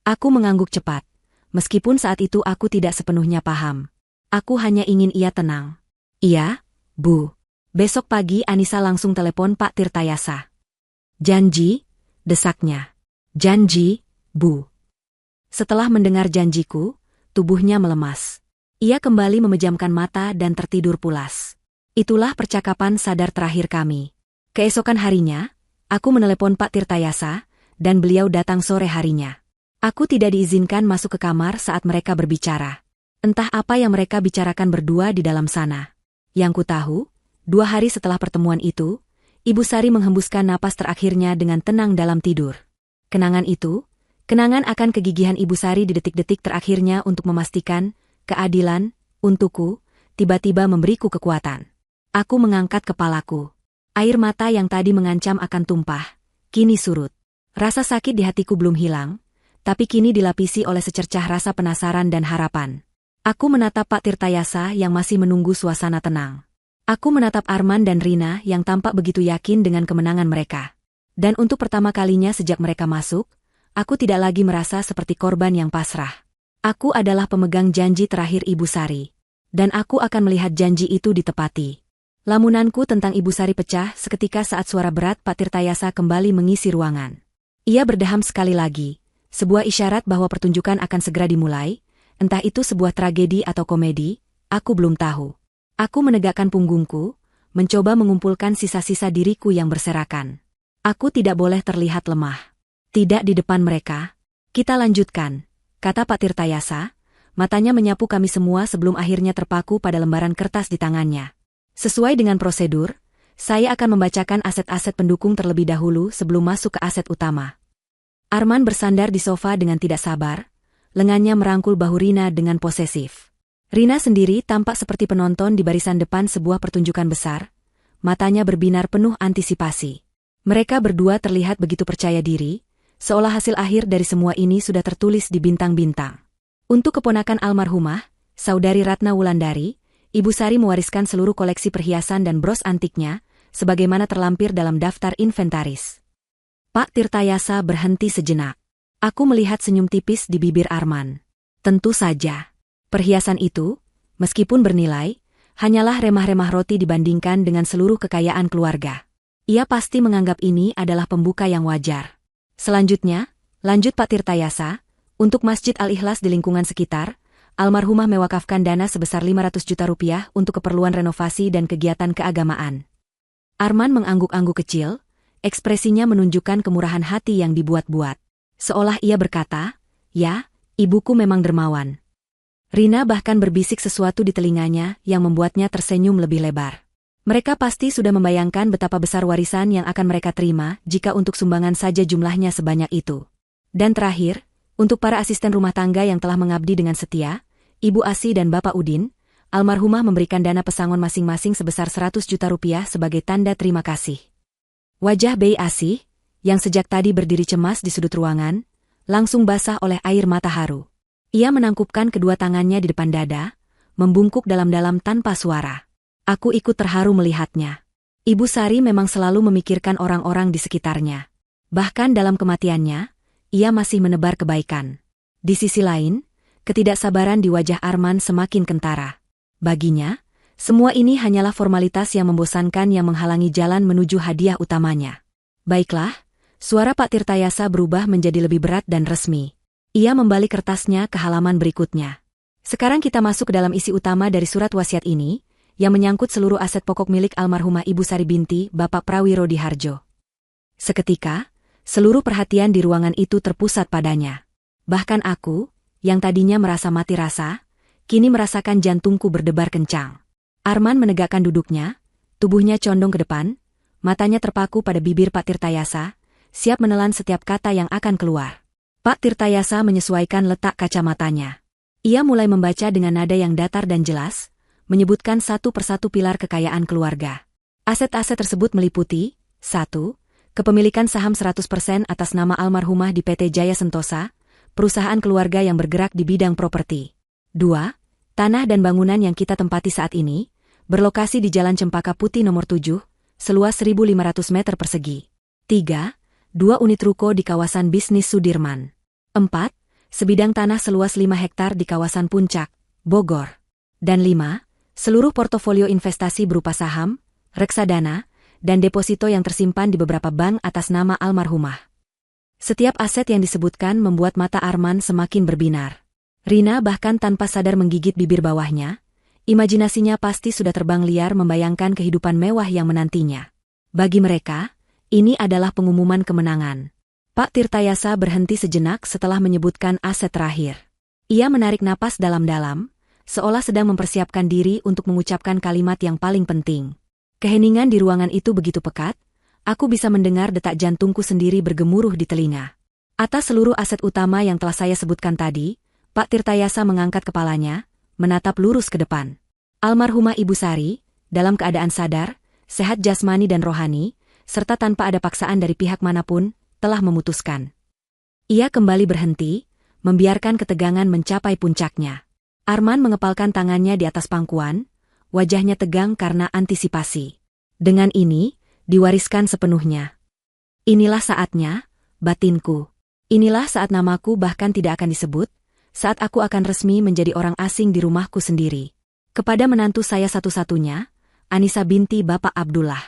Aku mengangguk cepat. Meskipun saat itu aku tidak sepenuhnya paham. Aku hanya ingin ia tenang. "Iya, Bu." Besok pagi Anissa langsung telepon Pak Tirtayasa. "Janji?" desaknya. "Janji, Bu." Setelah mendengar janjiku, tubuhnya melemas. Ia kembali memejamkan mata dan tertidur pulas. Itulah percakapan sadar terakhir kami. Keesokan harinya, aku menelepon Pak Tirtayasa, dan beliau datang sore harinya. Aku tidak diizinkan masuk ke kamar saat mereka berbicara. Entah apa yang mereka bicarakan berdua di dalam sana. Yang ku tahu, 2 hari setelah pertemuan itu, Ibu Sari menghembuskan napas terakhirnya dengan tenang dalam tidur. Kenangan itu, kenangan akan kegigihan Ibu Sari di detik-detik terakhirnya untuk memastikan keadilan untukku, tiba-tiba memberiku kekuatan. Aku mengangkat kepalaku. Air mata yang tadi mengancam akan tumpah, kini surut. Rasa sakit di hatiku belum hilang, tapi kini dilapisi oleh secercah rasa penasaran dan harapan. Aku menatap Pak Tirtayasa yang masih menunggu suasana tenang. Aku menatap Arman dan Rina yang tampak begitu yakin dengan kemenangan mereka. Dan untuk pertama kalinya sejak mereka masuk, aku tidak lagi merasa seperti korban yang pasrah. Aku adalah pemegang janji terakhir Ibu Sari. Dan aku akan melihat janji itu ditepati. Lamunanku tentang Ibu Sari pecah seketika saat suara berat Pak Tirtayasa kembali mengisi ruangan. Ia berdeham sekali lagi, sebuah isyarat bahwa pertunjukan akan segera dimulai, entah itu sebuah tragedi atau komedi, aku belum tahu. Aku menegakkan punggungku, mencoba mengumpulkan sisa-sisa diriku yang berserakan. Aku tidak boleh terlihat lemah. Tidak di depan mereka. Kita lanjutkan, kata Pak Tirtayasa, matanya menyapu kami semua sebelum akhirnya terpaku pada lembaran kertas di tangannya. Sesuai dengan prosedur, saya akan membacakan aset-aset pendukung terlebih dahulu sebelum masuk ke aset utama. Arman bersandar di sofa dengan tidak sabar, lengannya merangkul bahu Rina dengan posesif. Rina sendiri tampak seperti penonton di barisan depan sebuah pertunjukan besar, matanya berbinar penuh antisipasi. Mereka berdua terlihat begitu percaya diri, seolah hasil akhir dari semua ini sudah tertulis di bintang-bintang. Untuk keponakan almarhumah, Saudari Ratna Wulandari, Ibu Sari mewariskan seluruh koleksi perhiasan dan bros antiknya, sebagaimana terlampir dalam daftar inventaris. Pak Tirtayasa berhenti sejenak. Aku melihat senyum tipis di bibir Arman. Tentu saja. Perhiasan itu, meskipun bernilai, hanyalah remah-remah roti dibandingkan dengan seluruh kekayaan keluarga. Ia pasti menganggap ini adalah pembuka yang wajar. Selanjutnya, lanjut Pak Tirtayasa, untuk Masjid Al-Ikhlas di lingkungan sekitar, almarhumah mewakafkan dana sebesar 500 juta rupiah untuk keperluan renovasi dan kegiatan keagamaan. Arman mengangguk-angguk kecil, ekspresinya menunjukkan kemurahan hati yang dibuat-buat. Seolah ia berkata, ya, ibuku memang dermawan. Rina bahkan berbisik sesuatu di telinganya yang membuatnya tersenyum lebih lebar. Mereka pasti sudah membayangkan betapa besar warisan yang akan mereka terima jika untuk sumbangan saja jumlahnya sebanyak itu. Dan terakhir, untuk para asisten rumah tangga yang telah mengabdi dengan setia, Ibu Asi dan Bapak Udin, almarhumah memberikan dana pesangon masing-masing sebesar 100 juta rupiah sebagai tanda terima kasih. Wajah Bei Asi, yang sejak tadi berdiri cemas di sudut ruangan, langsung basah oleh air mata haru. Ia menangkupkan kedua tangannya di depan dada, membungkuk dalam-dalam tanpa suara. Aku ikut terharu melihatnya. Ibu Sari memang selalu memikirkan orang-orang di sekitarnya. Bahkan dalam kematiannya, ia masih menebar kebaikan. Di sisi lain, ketidaksabaran di wajah Arman semakin kentara. Baginya, semua ini hanyalah formalitas yang membosankan yang menghalangi jalan menuju hadiah utamanya. Baiklah, suara Pak Tirtayasa berubah menjadi lebih berat dan resmi. Ia membalik kertasnya ke halaman berikutnya. Sekarang kita masuk ke dalam isi utama dari surat wasiat ini, yang menyangkut seluruh aset pokok milik almarhumah Ibu Sari binti Bapak Prawiro Diharjo. Seketika, seluruh perhatian di ruangan itu terpusat padanya. Bahkan aku, yang tadinya merasa mati rasa, kini merasakan jantungku berdebar kencang. Arman menegakkan duduknya, tubuhnya condong ke depan, matanya terpaku pada bibir Pak Tirtayasa, siap menelan setiap kata yang akan keluar. Pak Tirtayasa menyesuaikan letak kacamatanya. Ia mulai membaca dengan nada yang datar dan jelas, menyebutkan satu persatu pilar kekayaan keluarga. Aset-aset tersebut meliputi 1. Kepemilikan saham 100% atas nama almarhumah di PT Jaya Sentosa, perusahaan keluarga yang bergerak di bidang properti. 2. Tanah dan bangunan yang kita tempati saat ini, berlokasi di Jalan Cempaka Putih nomor 7, seluas 1.500 meter persegi. 3. 2 unit ruko di kawasan bisnis Sudirman. 4. Sebidang tanah seluas 5 hektar di kawasan Puncak, Bogor. Dan 5. Seluruh portofolio investasi berupa saham, reksadana, dan deposito yang tersimpan di beberapa bank atas nama almarhumah. Setiap aset yang disebutkan membuat mata Arman semakin berbinar. Rina bahkan tanpa sadar menggigit bibir bawahnya, imajinasinya pasti sudah terbang liar membayangkan kehidupan mewah yang menantinya. Bagi mereka, ini adalah pengumuman kemenangan. Pak Tirtayasa berhenti sejenak setelah menyebutkan aset terakhir. Ia menarik napas dalam-dalam, seolah sedang mempersiapkan diri untuk mengucapkan kalimat yang paling penting. Keheningan di ruangan itu begitu pekat, aku bisa mendengar detak jantungku sendiri bergemuruh di telinga. Atas seluruh aset utama yang telah saya sebutkan tadi, Pak Tirtayasa mengangkat kepalanya, menatap lurus ke depan. Almarhumah Ibu Sari, dalam keadaan sadar, sehat jasmani dan rohani, serta tanpa ada paksaan dari pihak manapun, telah memutuskan. Ia kembali berhenti, membiarkan ketegangan mencapai puncaknya. Arman mengepalkan tangannya di atas pangkuan, wajahnya tegang karena antisipasi. Dengan ini, diwariskan sepenuhnya. Inilah saatnya, batinku. Inilah saat namaku bahkan tidak akan disebut, saat aku akan resmi menjadi orang asing di rumahku sendiri. Kepada menantu saya satu-satunya, Anissa binti Bapak Abdullah.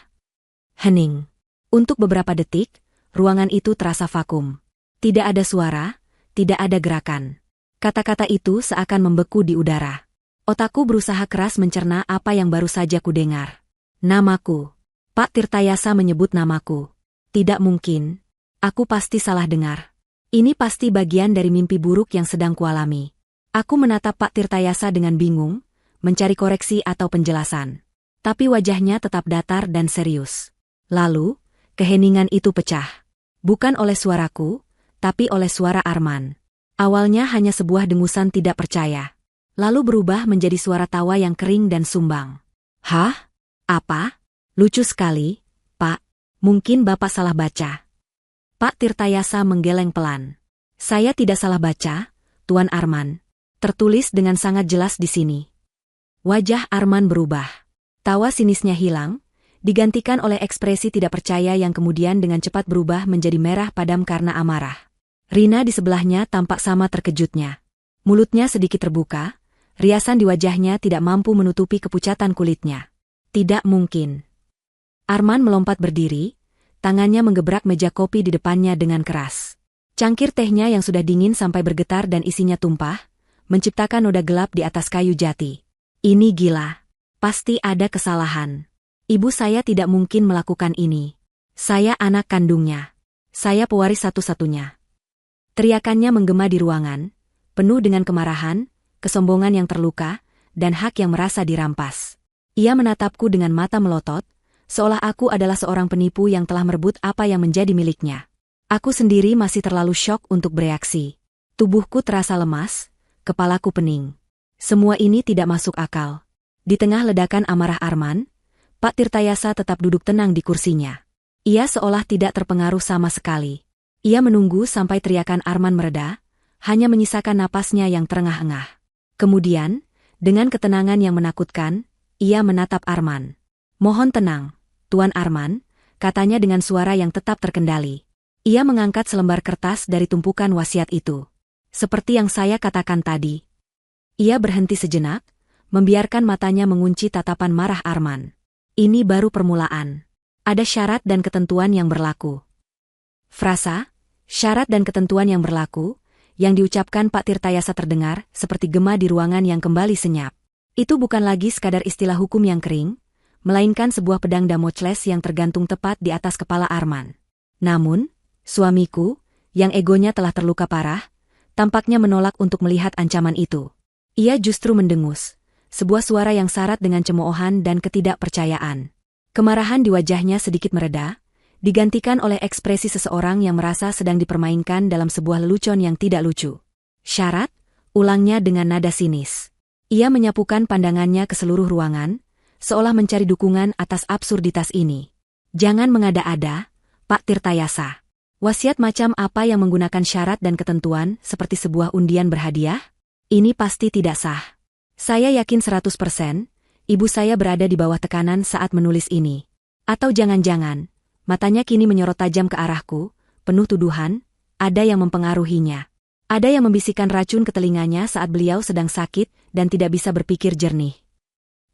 Hening. Untuk beberapa detik, ruangan itu terasa vakum. Tidak ada suara, tidak ada gerakan. Kata-kata itu seakan membeku di udara. Otakku berusaha keras mencerna apa yang baru saja kudengar. Namaku. Pak Tirtayasa menyebut namaku. Tidak mungkin. Aku pasti salah dengar. Ini pasti bagian dari mimpi buruk yang sedang kualami. Aku menatap Pak Tirtayasa dengan bingung, mencari koreksi atau penjelasan. Tapi wajahnya tetap datar dan serius. Lalu, keheningan itu pecah. Bukan oleh suaraku, tapi oleh suara Arman. Awalnya hanya sebuah dengusan tidak percaya. Lalu berubah menjadi suara tawa yang kering dan sumbang. Hah? Apa? Lucu sekali, Pak. Mungkin Bapak salah baca. Pak Tirtayasa menggeleng pelan. Saya tidak salah baca, Tuan Arman. Tertulis dengan sangat jelas di sini. Wajah Arman berubah. Tawa sinisnya hilang, digantikan oleh ekspresi tidak percaya yang kemudian dengan cepat berubah menjadi merah padam karena amarah. Rina di sebelahnya tampak sama terkejutnya. Mulutnya sedikit terbuka, riasan di wajahnya tidak mampu menutupi kepucatan kulitnya. Tidak mungkin. Arman melompat berdiri, tangannya menggebrak meja kopi di depannya dengan keras. Cangkir tehnya yang sudah dingin sampai bergetar dan isinya tumpah, menciptakan noda gelap di atas kayu jati. Ini gila. Pasti ada kesalahan. Ibu saya tidak mungkin melakukan ini. Saya anak kandungnya. Saya pewaris satu-satunya. Teriakannya menggema di ruangan, penuh dengan kemarahan, kesombongan yang terluka, dan hak yang merasa dirampas. Ia menatapku dengan mata melotot, seolah aku adalah seorang penipu yang telah merebut apa yang menjadi miliknya. Aku sendiri masih terlalu syok untuk bereaksi. Tubuhku terasa lemas, kepalaku pening. Semua ini tidak masuk akal. Di tengah ledakan amarah Arman, Pak Tirtayasa tetap duduk tenang di kursinya. Ia seolah tidak terpengaruh sama sekali. Ia menunggu sampai teriakan Arman mereda, hanya menyisakan napasnya yang terengah-engah. Kemudian, dengan ketenangan yang menakutkan, ia menatap Arman. Mohon tenang, Tuan Arman, katanya dengan suara yang tetap terkendali. Ia mengangkat selembar kertas dari tumpukan wasiat itu. Seperti yang saya katakan tadi. Ia berhenti sejenak, membiarkan matanya mengunci tatapan marah Arman. Ini baru permulaan. Ada syarat dan ketentuan yang berlaku. Frasa, syarat dan ketentuan yang berlaku, yang diucapkan Pak Tirtayasa terdengar seperti gema di ruangan yang kembali senyap. Itu bukan lagi sekadar istilah hukum yang kering, melainkan sebuah pedang Damocles yang tergantung tepat di atas kepala Arman. Namun, suamiku, yang egonya telah terluka parah, tampaknya menolak untuk melihat ancaman itu. Ia justru mendengus. Sebuah suara yang syarat dengan cemoohan dan ketidakpercayaan. Kemarahan di wajahnya sedikit mereda, digantikan oleh ekspresi seseorang yang merasa sedang dipermainkan dalam sebuah lelucon yang tidak lucu. Syarat, ulangnya dengan nada sinis. Ia menyapukan pandangannya ke seluruh ruangan, seolah mencari dukungan atas absurditas ini. Jangan mengada-ada, Pak Tirtayasa. Wasiat macam apa yang menggunakan syarat dan ketentuan seperti sebuah undian berhadiah? Ini pasti tidak sah. Saya yakin 100%, ibu saya berada di bawah tekanan saat menulis ini. Atau jangan-jangan, matanya kini menyorot tajam ke arahku, penuh tuduhan, ada yang mempengaruhinya. Ada yang membisikkan racun ke telinganya saat beliau sedang sakit dan tidak bisa berpikir jernih.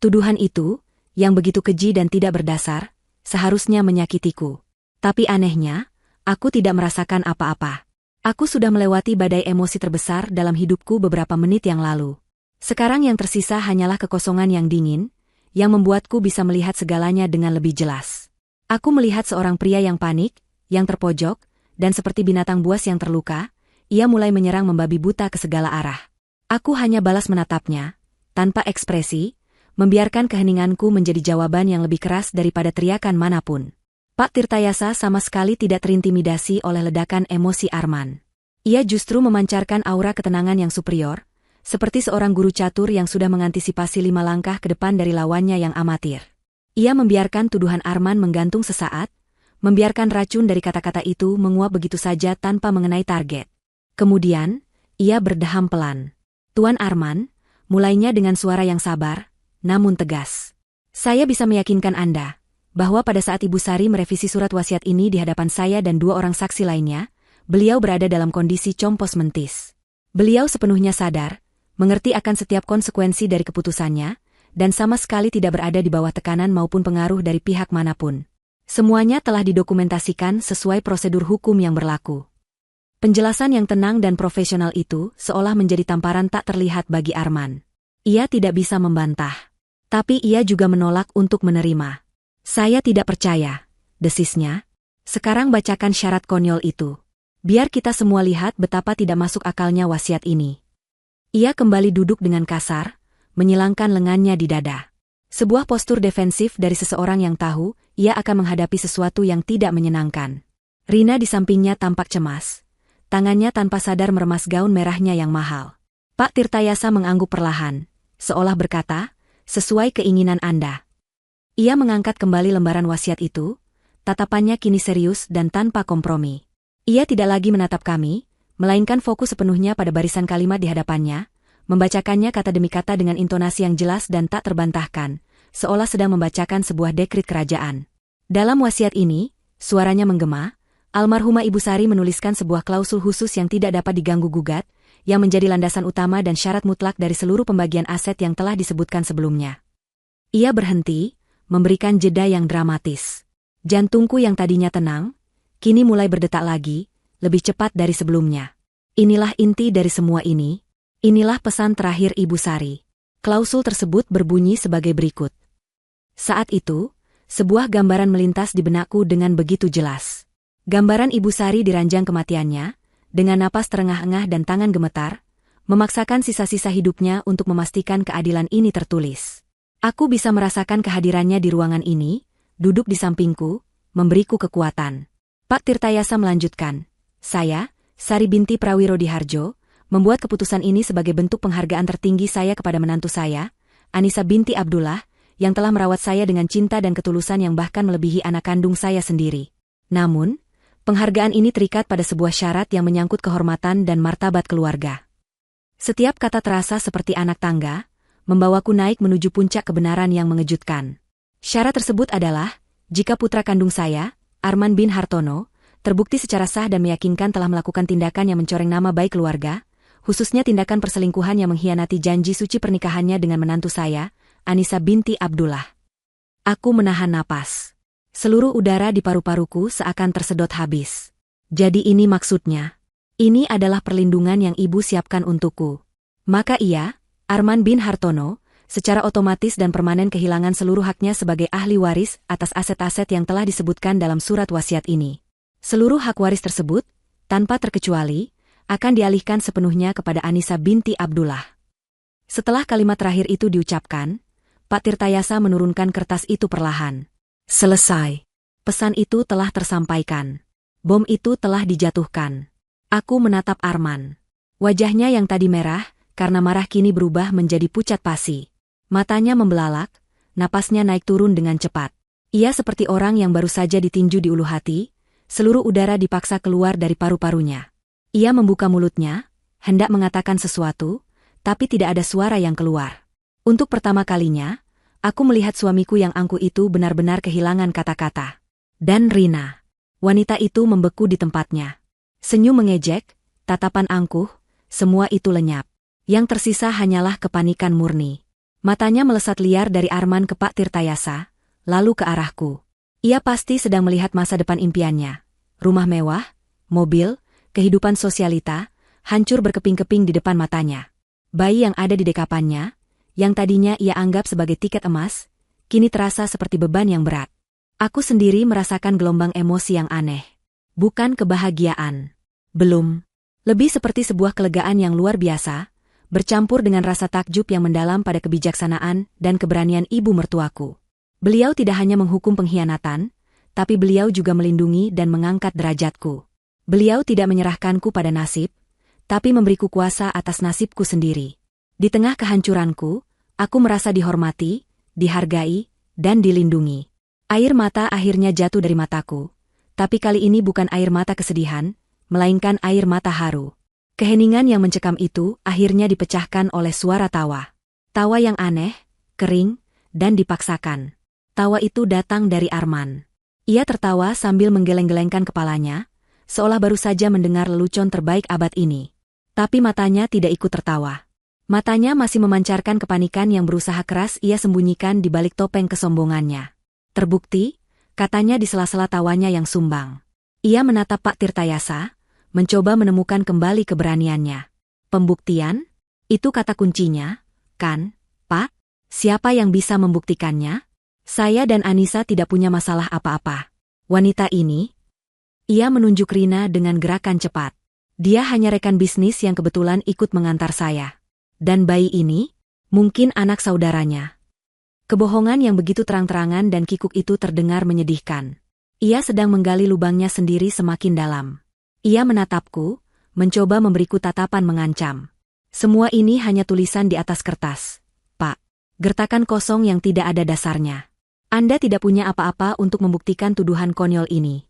Tuduhan itu, yang begitu keji dan tidak berdasar, seharusnya menyakitiku. Tapi anehnya, aku tidak merasakan apa-apa. Aku sudah melewati badai emosi terbesar dalam hidupku beberapa menit yang lalu. Sekarang yang tersisa hanyalah kekosongan yang dingin, yang membuatku bisa melihat segalanya dengan lebih jelas. Aku melihat seorang pria yang panik, yang terpojok, dan seperti binatang buas yang terluka, ia mulai menyerang membabi buta ke segala arah. Aku hanya balas menatapnya, tanpa ekspresi, membiarkan keheninganku menjadi jawaban yang lebih keras daripada teriakan manapun. Pak Tirtayasa sama sekali tidak terintimidasi oleh ledakan emosi Arman. Ia justru memancarkan aura ketenangan yang superior, seperti seorang guru catur yang sudah mengantisipasi 5 langkah ke depan dari lawannya yang amatir. Ia membiarkan tuduhan Arman menggantung sesaat, membiarkan racun dari kata-kata itu menguap begitu saja tanpa mengenai target. Kemudian, ia berdeham pelan. "Tuan Arman," mulainya dengan suara yang sabar, namun tegas. "Saya bisa meyakinkan Anda bahwa pada saat Ibu Sari merevisi surat wasiat ini di hadapan saya dan 2 orang saksi lainnya, beliau berada dalam kondisi compos mentis. Beliau sepenuhnya sadar, mengerti akan setiap konsekuensi dari keputusannya, dan sama sekali tidak berada di bawah tekanan maupun pengaruh dari pihak manapun. Semuanya telah didokumentasikan sesuai prosedur hukum yang berlaku." Penjelasan yang tenang dan profesional itu seolah menjadi tamparan tak terlihat bagi Arman. Ia tidak bisa membantah. Tapi ia juga menolak untuk menerima. "Saya tidak percaya," desisnya. "Sekarang bacakan syarat konyol itu. Biar kita semua lihat betapa tidak masuk akalnya wasiat ini." Ia kembali duduk dengan kasar, menyilangkan lengannya di dada. Sebuah postur defensif dari seseorang yang tahu ia akan menghadapi sesuatu yang tidak menyenangkan. Rina di sampingnya tampak cemas. Tangannya tanpa sadar meremas gaun merahnya yang mahal. Pak Tirtayasa mengangguk perlahan, seolah berkata, "Sesuai keinginan Anda." Ia mengangkat kembali lembaran wasiat itu, tatapannya kini serius dan tanpa kompromi. Ia tidak lagi menatap kami, melainkan fokus sepenuhnya pada barisan kalimat di hadapannya, membacakannya kata demi kata dengan intonasi yang jelas dan tak terbantahkan, seolah sedang membacakan sebuah dekrit kerajaan. Dalam wasiat ini, suaranya menggema, almarhumah Ibu Sari menuliskan sebuah klausul khusus yang tidak dapat diganggu-gugat, yang menjadi landasan utama dan syarat mutlak dari seluruh pembagian aset yang telah disebutkan sebelumnya. Ia berhenti, memberikan jeda yang dramatis. Jantungku yang tadinya tenang, kini mulai berdetak lagi, lebih cepat dari sebelumnya. Inilah inti dari semua ini. Inilah pesan terakhir Ibu Sari. Klausul tersebut berbunyi sebagai berikut. Saat itu, sebuah gambaran melintas di benakku dengan begitu jelas. Gambaran Ibu Sari di ranjang kematiannya, dengan napas terengah-engah dan tangan gemetar, memaksakan sisa-sisa hidupnya untuk memastikan keadilan ini tertulis. Aku bisa merasakan kehadirannya di ruangan ini, duduk di sampingku, memberiku kekuatan. Pak Tirtayasa melanjutkan, "Saya, Sari binti Prawiro Diharjo, membuat keputusan ini sebagai bentuk penghargaan tertinggi saya kepada menantu saya, Anissa binti Abdullah, yang telah merawat saya dengan cinta dan ketulusan yang bahkan melebihi anak kandung saya sendiri. Namun, penghargaan ini terikat pada sebuah syarat yang menyangkut kehormatan dan martabat keluarga." Setiap kata terasa seperti anak tangga, membawaku naik menuju puncak kebenaran yang mengejutkan. Syarat tersebut adalah, jika putra kandung saya, Arman bin Hartono, terbukti secara sah dan meyakinkan telah melakukan tindakan yang mencoreng nama baik keluarga, khususnya tindakan perselingkuhan yang mengkhianati janji suci pernikahannya dengan menantu saya, Anissa binti Abdullah. Aku menahan napas. Seluruh udara di paru-paruku seakan tersedot habis. Jadi ini maksudnya. Ini adalah perlindungan yang ibu siapkan untukku. Maka ia, Arman bin Hartono, secara otomatis dan permanen kehilangan seluruh haknya sebagai ahli waris atas aset-aset yang telah disebutkan dalam surat wasiat ini. Seluruh hak waris tersebut, tanpa terkecuali, akan dialihkan sepenuhnya kepada Anissa binti Abdullah. Setelah kalimat terakhir itu diucapkan, Pak Tirtayasa menurunkan kertas itu perlahan. Selesai. Pesan itu telah tersampaikan. Bom itu telah dijatuhkan. Aku menatap Arman. Wajahnya yang tadi merah, karena marah kini berubah menjadi pucat pasi. Matanya membelalak, napasnya naik turun dengan cepat. Ia seperti orang yang baru saja ditinju di ulu hati, seluruh udara dipaksa keluar dari paru-parunya. Ia membuka mulutnya, hendak mengatakan sesuatu, tapi tidak ada suara yang keluar. Untuk pertama kalinya, aku melihat suamiku yang angkuh itu benar-benar kehilangan kata-kata. Dan Rina. Wanita itu membeku di tempatnya. Senyum mengejek, tatapan angkuh, semua itu lenyap. Yang tersisa hanyalah kepanikan murni. Matanya melesat liar dari Arman ke Pak Tirtayasa, lalu ke arahku. Ia pasti sedang melihat masa depan impiannya. Rumah mewah, mobil, kehidupan sosialita, hancur berkeping-keping di depan matanya. Bayi yang ada di dekapannya, yang tadinya ia anggap sebagai tiket emas, kini terasa seperti beban yang berat. Aku sendiri merasakan gelombang emosi yang aneh. Bukan kebahagiaan. Belum. Lebih seperti sebuah kelegaan yang luar biasa, bercampur dengan rasa takjub yang mendalam pada kebijaksanaan dan keberanian ibu mertuaku. Beliau tidak hanya menghukum pengkhianatan, tapi beliau juga melindungi dan mengangkat derajatku. Beliau tidak menyerahkanku pada nasib, tapi memberiku kuasa atas nasibku sendiri. Di tengah kehancuranku, aku merasa dihormati, dihargai, dan dilindungi. Air mata akhirnya jatuh dari mataku, Tapi kali ini bukan air mata kesedihan, melainkan air mata haru. Keheningan yang mencekam itu akhirnya dipecahkan oleh suara tawa. Tawa yang aneh, kering, dan dipaksakan. Tawa itu datang dari Arman. Ia tertawa sambil menggeleng-gelengkan kepalanya, seolah baru saja mendengar lelucon terbaik abad ini. Tapi matanya tidak ikut tertawa. Matanya masih memancarkan kepanikan yang berusaha keras ia sembunyikan di balik topeng kesombongannya. Terbukti, katanya di sela-sela tawanya yang sumbang. Ia menatap Pak Tirtayasa, mencoba menemukan kembali keberaniannya. Pembuktian? Itu kata kuncinya, kan, Pak? Siapa yang bisa membuktikannya? Saya dan Anissa tidak punya masalah apa-apa. Wanita ini? Ia menunjuk Rina dengan gerakan cepat. Dia hanya rekan bisnis yang kebetulan ikut mengantar saya. Dan bayi ini? Mungkin anak saudaranya. Kebohongan yang begitu terang-terangan dan kikuk itu terdengar menyedihkan. Ia sedang menggali lubangnya sendiri semakin dalam. Ia menatapku, mencoba memberiku tatapan mengancam. Semua ini hanya tulisan di atas kertas, Pak. Gertakan kosong yang tidak ada dasarnya. Anda tidak punya apa-apa untuk membuktikan tuduhan konyol ini.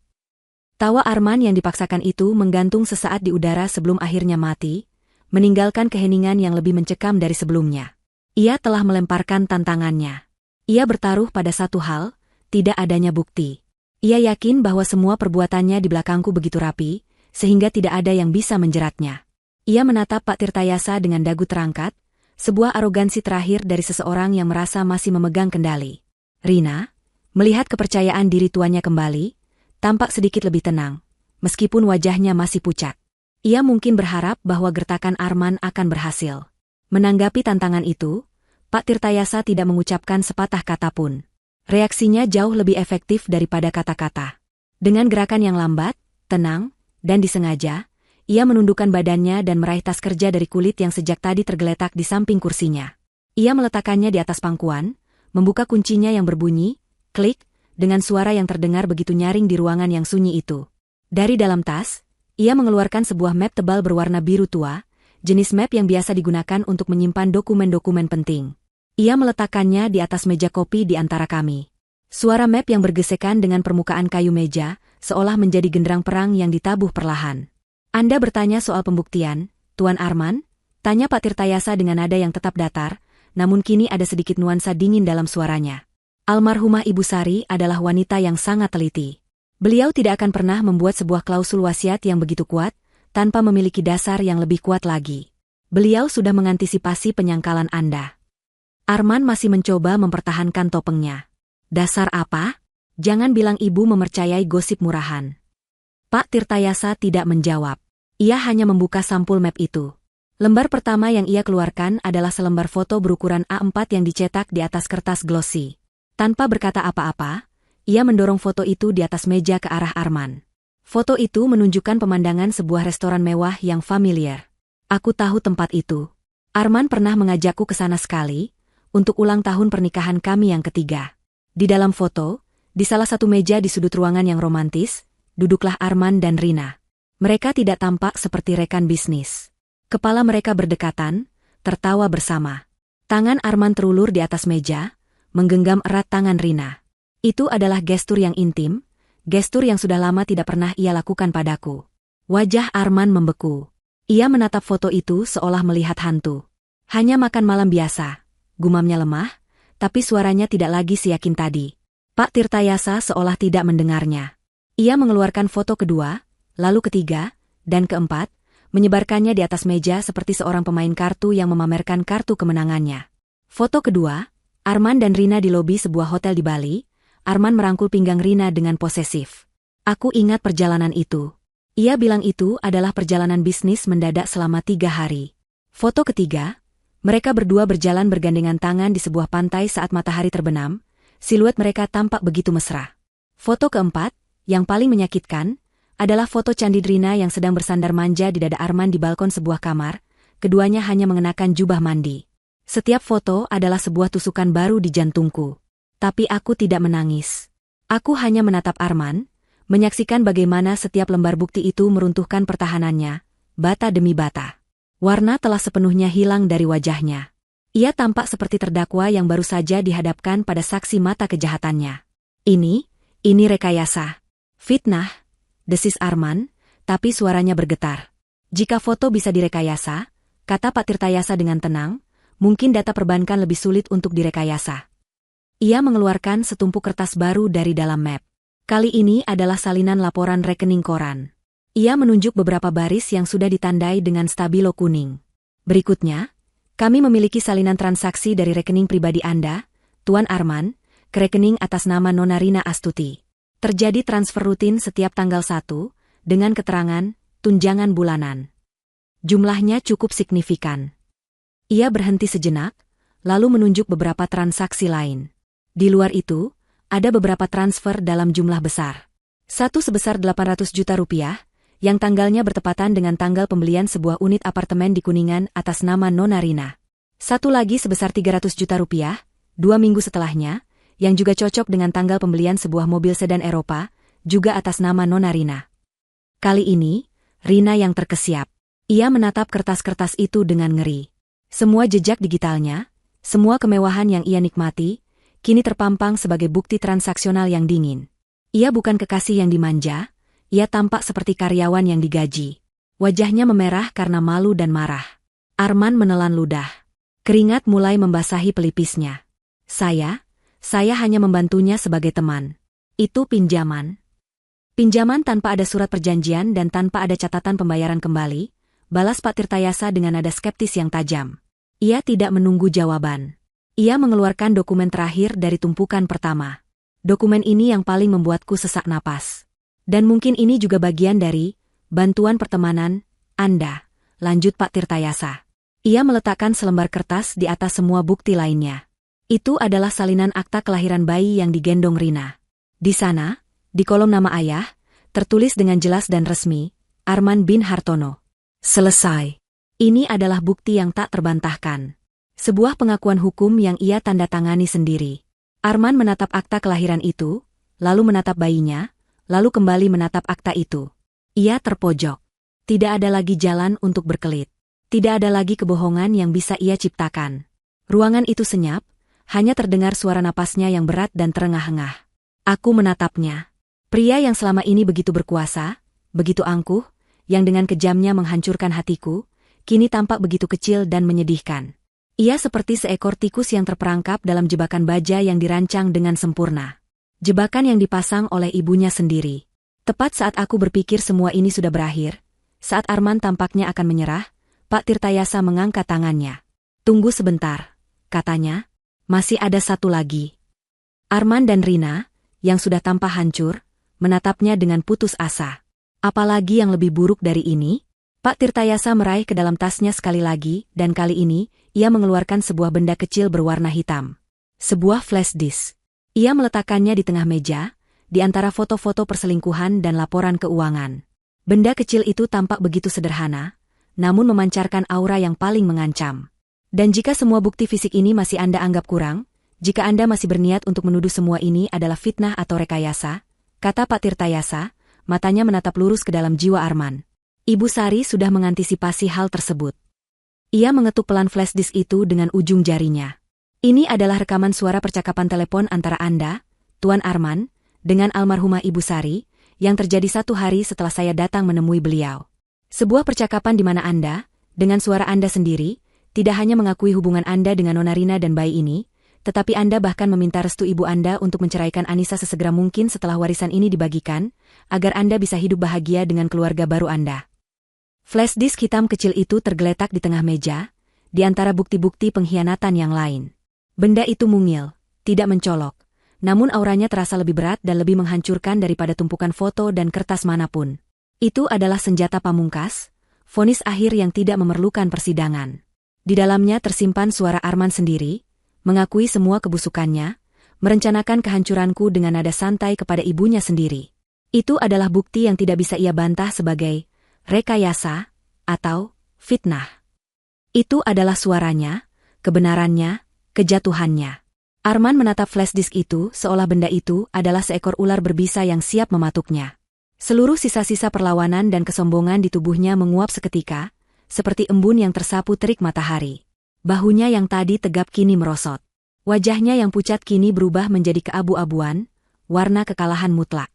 Tawa Arman yang dipaksakan itu menggantung sesaat di udara sebelum akhirnya mati, meninggalkan keheningan yang lebih mencekam dari sebelumnya. Ia telah melemparkan tantangannya. Ia bertaruh pada satu hal, tidak adanya bukti. Ia yakin bahwa semua perbuatannya di belakangku begitu rapi, sehingga tidak ada yang bisa menjeratnya. Ia menatap Pak Tirtayasa dengan dagu terangkat, sebuah arogansi terakhir dari seseorang yang merasa masih memegang kendali. Rina, melihat kepercayaan diri tuannya kembali, tampak sedikit lebih tenang, meskipun wajahnya masih pucat. Ia mungkin berharap bahwa gertakan Arman akan berhasil. Menanggapi tantangan itu, Pak Tirtayasa tidak mengucapkan sepatah kata pun. Reaksinya jauh lebih efektif daripada kata-kata. Dengan gerakan yang lambat, tenang, dan disengaja, ia menundukkan badannya dan meraih tas kerja dari kulit yang sejak tadi tergeletak di samping kursinya. Ia meletakkannya di atas pangkuan, membuka kuncinya yang berbunyi, klik, dengan suara yang terdengar begitu nyaring di ruangan yang sunyi itu. Dari dalam tas, ia mengeluarkan sebuah map tebal berwarna biru tua, jenis map yang biasa digunakan untuk menyimpan dokumen-dokumen penting. Ia meletakkannya di atas meja kopi di antara kami. Suara map yang bergesekan dengan permukaan kayu meja, seolah menjadi genderang perang yang ditabuh perlahan. Anda bertanya soal pembuktian, Tuan Arman? Tanya Pak Tirtayasa dengan nada yang tetap datar, namun kini ada sedikit nuansa dingin dalam suaranya. Almarhumah Ibu Sari adalah wanita yang sangat teliti. Beliau tidak akan pernah membuat sebuah klausul wasiat yang begitu kuat, tanpa memiliki dasar yang lebih kuat lagi. Beliau sudah mengantisipasi penyangkalan Anda. Arman masih mencoba mempertahankan topengnya. Dasar apa? Jangan bilang ibu mempercayai gosip murahan. Pak Tirtayasa tidak menjawab. Ia hanya membuka sampul map itu. Lembar pertama yang ia keluarkan adalah selembar foto berukuran A4 yang dicetak di atas kertas glossy. Tanpa berkata apa-apa, ia mendorong foto itu di atas meja ke arah Arman. Foto itu menunjukkan pemandangan sebuah restoran mewah yang familiar. Aku tahu tempat itu. Arman pernah mengajakku ke sana sekali, untuk ulang tahun pernikahan kami yang ketiga. Di dalam foto, di salah satu meja di sudut ruangan yang romantis, duduklah Arman dan Rina. Mereka tidak tampak seperti rekan bisnis. Kepala mereka berdekatan, tertawa bersama. Tangan Arman terulur di atas meja, menggenggam erat tangan Rina. Itu adalah gestur yang intim, gestur yang sudah lama tidak pernah ia lakukan padaku. Wajah Arman membeku. Ia menatap foto itu seolah melihat hantu. Hanya makan malam biasa, gumamnya lemah, tapi suaranya tidak lagi seyakin tadi. Pak Tirtayasa seolah tidak mendengarnya. Ia mengeluarkan foto kedua, lalu ketiga, dan keempat, menyebarkannya di atas meja seperti seorang pemain kartu yang memamerkan kartu kemenangannya. Foto kedua, Arman dan Rina di lobi sebuah hotel di Bali. Arman merangkul pinggang Rina dengan posesif. Aku ingat perjalanan itu. Ia bilang itu adalah perjalanan bisnis mendadak selama 3 hari. Foto ketiga, mereka berdua berjalan bergandengan tangan di sebuah pantai saat matahari terbenam. Siluet mereka tampak begitu mesra. Foto keempat, yang paling menyakitkan, adalah foto candid Rina yang sedang bersandar manja di dada Arman di balkon sebuah kamar, keduanya hanya mengenakan jubah mandi. Setiap foto adalah sebuah tusukan baru di jantungku. Tapi aku tidak menangis. Aku hanya menatap Arman, menyaksikan bagaimana setiap lembar bukti itu meruntuhkan pertahanannya, bata demi bata. Warna telah sepenuhnya hilang dari wajahnya. Ia tampak seperti terdakwa yang baru saja dihadapkan pada saksi mata kejahatannya. Ini rekayasa. Fitnah, desis Arman, tapi suaranya bergetar. Jika foto bisa direkayasa, kata Pak Tirtayasa dengan tenang, mungkin data perbankan lebih sulit untuk direkayasa. Ia mengeluarkan setumpuk kertas baru dari dalam map. Kali ini adalah salinan laporan rekening koran. Ia menunjuk beberapa baris yang sudah ditandai dengan stabilo kuning. Berikutnya, kami memiliki salinan transaksi dari rekening pribadi Anda, Tuan Arman, ke rekening atas nama Nona Rina Astuti. Terjadi transfer rutin setiap tanggal 1, dengan keterangan, tunjangan bulanan. Jumlahnya cukup signifikan. Ia berhenti sejenak, lalu menunjuk beberapa transaksi lain. Di luar itu, ada beberapa transfer dalam jumlah besar. Satu sebesar 800 juta rupiah, yang tanggalnya bertepatan dengan tanggal pembelian sebuah unit apartemen di Kuningan atas nama Nona Rina. Satu lagi sebesar 300 juta rupiah, 2 minggu setelahnya, yang juga cocok dengan tanggal pembelian sebuah mobil sedan Eropa, juga atas nama Nona Rina. Kali ini, Rina yang terkesiap. Ia menatap kertas-kertas itu dengan ngeri. Semua jejak digitalnya, semua kemewahan yang ia nikmati, kini terpampang sebagai bukti transaksional yang dingin. Ia bukan kekasih yang dimanja, ia tampak seperti karyawan yang digaji. Wajahnya memerah karena malu dan marah. Arman menelan ludah. Keringat mulai membasahi pelipisnya. Saya hanya membantunya sebagai teman. Itu pinjaman. Pinjaman tanpa ada surat perjanjian dan tanpa ada catatan pembayaran kembali, balas Pak Tirtayasa dengan nada skeptis yang tajam. Ia tidak menunggu jawaban. Ia mengeluarkan dokumen terakhir dari tumpukan pertama. Dokumen ini yang paling membuatku sesak napas. Dan mungkin ini juga bagian dari bantuan pertemanan Anda, lanjut Pak Tirtayasa. Ia meletakkan selembar kertas di atas semua bukti lainnya. Itu adalah salinan akta kelahiran bayi yang digendong Rina. Di sana, di kolom nama ayah, tertulis dengan jelas dan resmi, Arman bin Hartono. Selesai. Ini adalah bukti yang tak terbantahkan. Sebuah pengakuan hukum yang ia tanda tangani sendiri. Arman menatap akta kelahiran itu, lalu menatap bayinya, lalu kembali menatap akta itu. Ia terpojok. Tidak ada lagi jalan untuk berkelit. Tidak ada lagi kebohongan yang bisa ia ciptakan. Ruangan itu senyap, hanya terdengar suara napasnya yang berat dan terengah-engah. Aku menatapnya. Pria yang selama ini begitu berkuasa, begitu angkuh, yang dengan kejamnya menghancurkan hatiku, kini tampak begitu kecil dan menyedihkan. Ia seperti seekor tikus yang terperangkap dalam jebakan baja yang dirancang dengan sempurna. Jebakan yang dipasang oleh ibunya sendiri. Tepat saat aku berpikir semua ini sudah berakhir, saat Arman tampaknya akan menyerah, Pak Tirtayasa mengangkat tangannya. Tunggu sebentar, katanya. Masih ada satu lagi. Arman dan Rina, yang sudah tampak hancur, menatapnya dengan putus asa. Apalagi yang lebih buruk dari ini? Pak Tirtayasa meraih ke dalam tasnya sekali lagi, dan kali ini, ia mengeluarkan sebuah benda kecil berwarna hitam. Sebuah flash disk. Ia meletakkannya di tengah meja, di antara foto-foto perselingkuhan dan laporan keuangan. Benda kecil itu tampak begitu sederhana, namun memancarkan aura yang paling mengancam. Dan jika semua bukti fisik ini masih Anda anggap kurang, jika Anda masih berniat untuk menuduh semua ini adalah fitnah atau rekayasa, kata Pak Tirtayasa, matanya menatap lurus ke dalam jiwa Arman. Ibu Sari sudah mengantisipasi hal tersebut. Ia mengetuk pelan flash disk itu dengan ujung jarinya. Ini adalah rekaman suara percakapan telepon antara Anda, Tuan Arman, dengan almarhumah Ibu Sari, yang terjadi 1 hari setelah saya datang menemui beliau. Sebuah percakapan di mana Anda, dengan suara Anda sendiri, tidak hanya mengakui hubungan Anda dengan Nona Rina dan bayi ini, tetapi Anda bahkan meminta restu ibu Anda untuk menceraikan Anissa sesegera mungkin setelah warisan ini dibagikan, agar Anda bisa hidup bahagia dengan keluarga baru Anda. Flash disk hitam kecil itu tergeletak di tengah meja, di antara bukti-bukti pengkhianatan yang lain. Benda itu mungil, tidak mencolok, namun auranya terasa lebih berat dan lebih menghancurkan daripada tumpukan foto dan kertas manapun. Itu adalah senjata pamungkas, vonis akhir yang tidak memerlukan persidangan. Di dalamnya tersimpan suara Arman sendiri, mengakui semua kebusukannya, merencanakan kehancuranku dengan nada santai kepada ibunya sendiri. Itu adalah bukti yang tidak bisa ia bantah sebagai rekayasa atau fitnah. Itu adalah suaranya, kebenarannya, kejatuhannya. Arman menatap flash disk itu seolah benda itu adalah seekor ular berbisa yang siap mematuknya. Seluruh sisa-sisa perlawanan dan kesombongan di tubuhnya menguap seketika, seperti embun yang tersapu terik matahari. Bahunya yang tadi tegap kini merosot. Wajahnya yang pucat kini berubah menjadi keabu-abuan, warna kekalahan mutlak.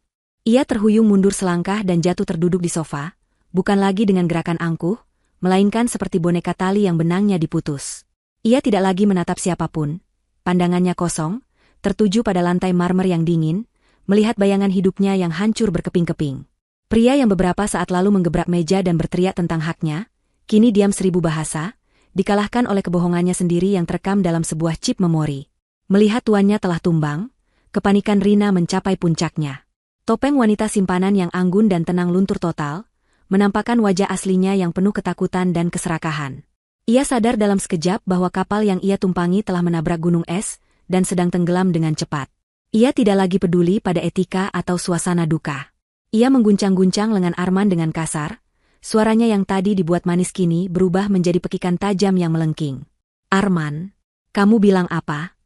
Ia terhuyung mundur selangkah dan jatuh terduduk di sofa, bukan lagi dengan gerakan angkuh, melainkan seperti boneka tali yang benangnya diputus. Ia tidak lagi menatap siapapun, pandangannya kosong, tertuju pada lantai marmer yang dingin, melihat bayangan hidupnya yang hancur berkeping-keping. Pria yang beberapa saat lalu menggebrak meja dan berteriak tentang haknya, kini diam 1000 bahasa, dikalahkan oleh kebohongannya sendiri yang terekam dalam sebuah chip memori. Melihat tuannya telah tumbang, kepanikan Rina mencapai puncaknya. Topeng wanita simpanan yang anggun dan tenang luntur total, menampakkan wajah aslinya yang penuh ketakutan dan keserakahan. Ia sadar dalam sekejap bahwa kapal yang ia tumpangi telah menabrak gunung es dan sedang tenggelam dengan cepat. Ia tidak lagi peduli pada etika atau suasana duka. Ia mengguncang-guncang lengan Arman dengan kasar, suaranya yang tadi dibuat manis kini berubah menjadi pekikan tajam yang melengking. "Arman, kamu bilang apa?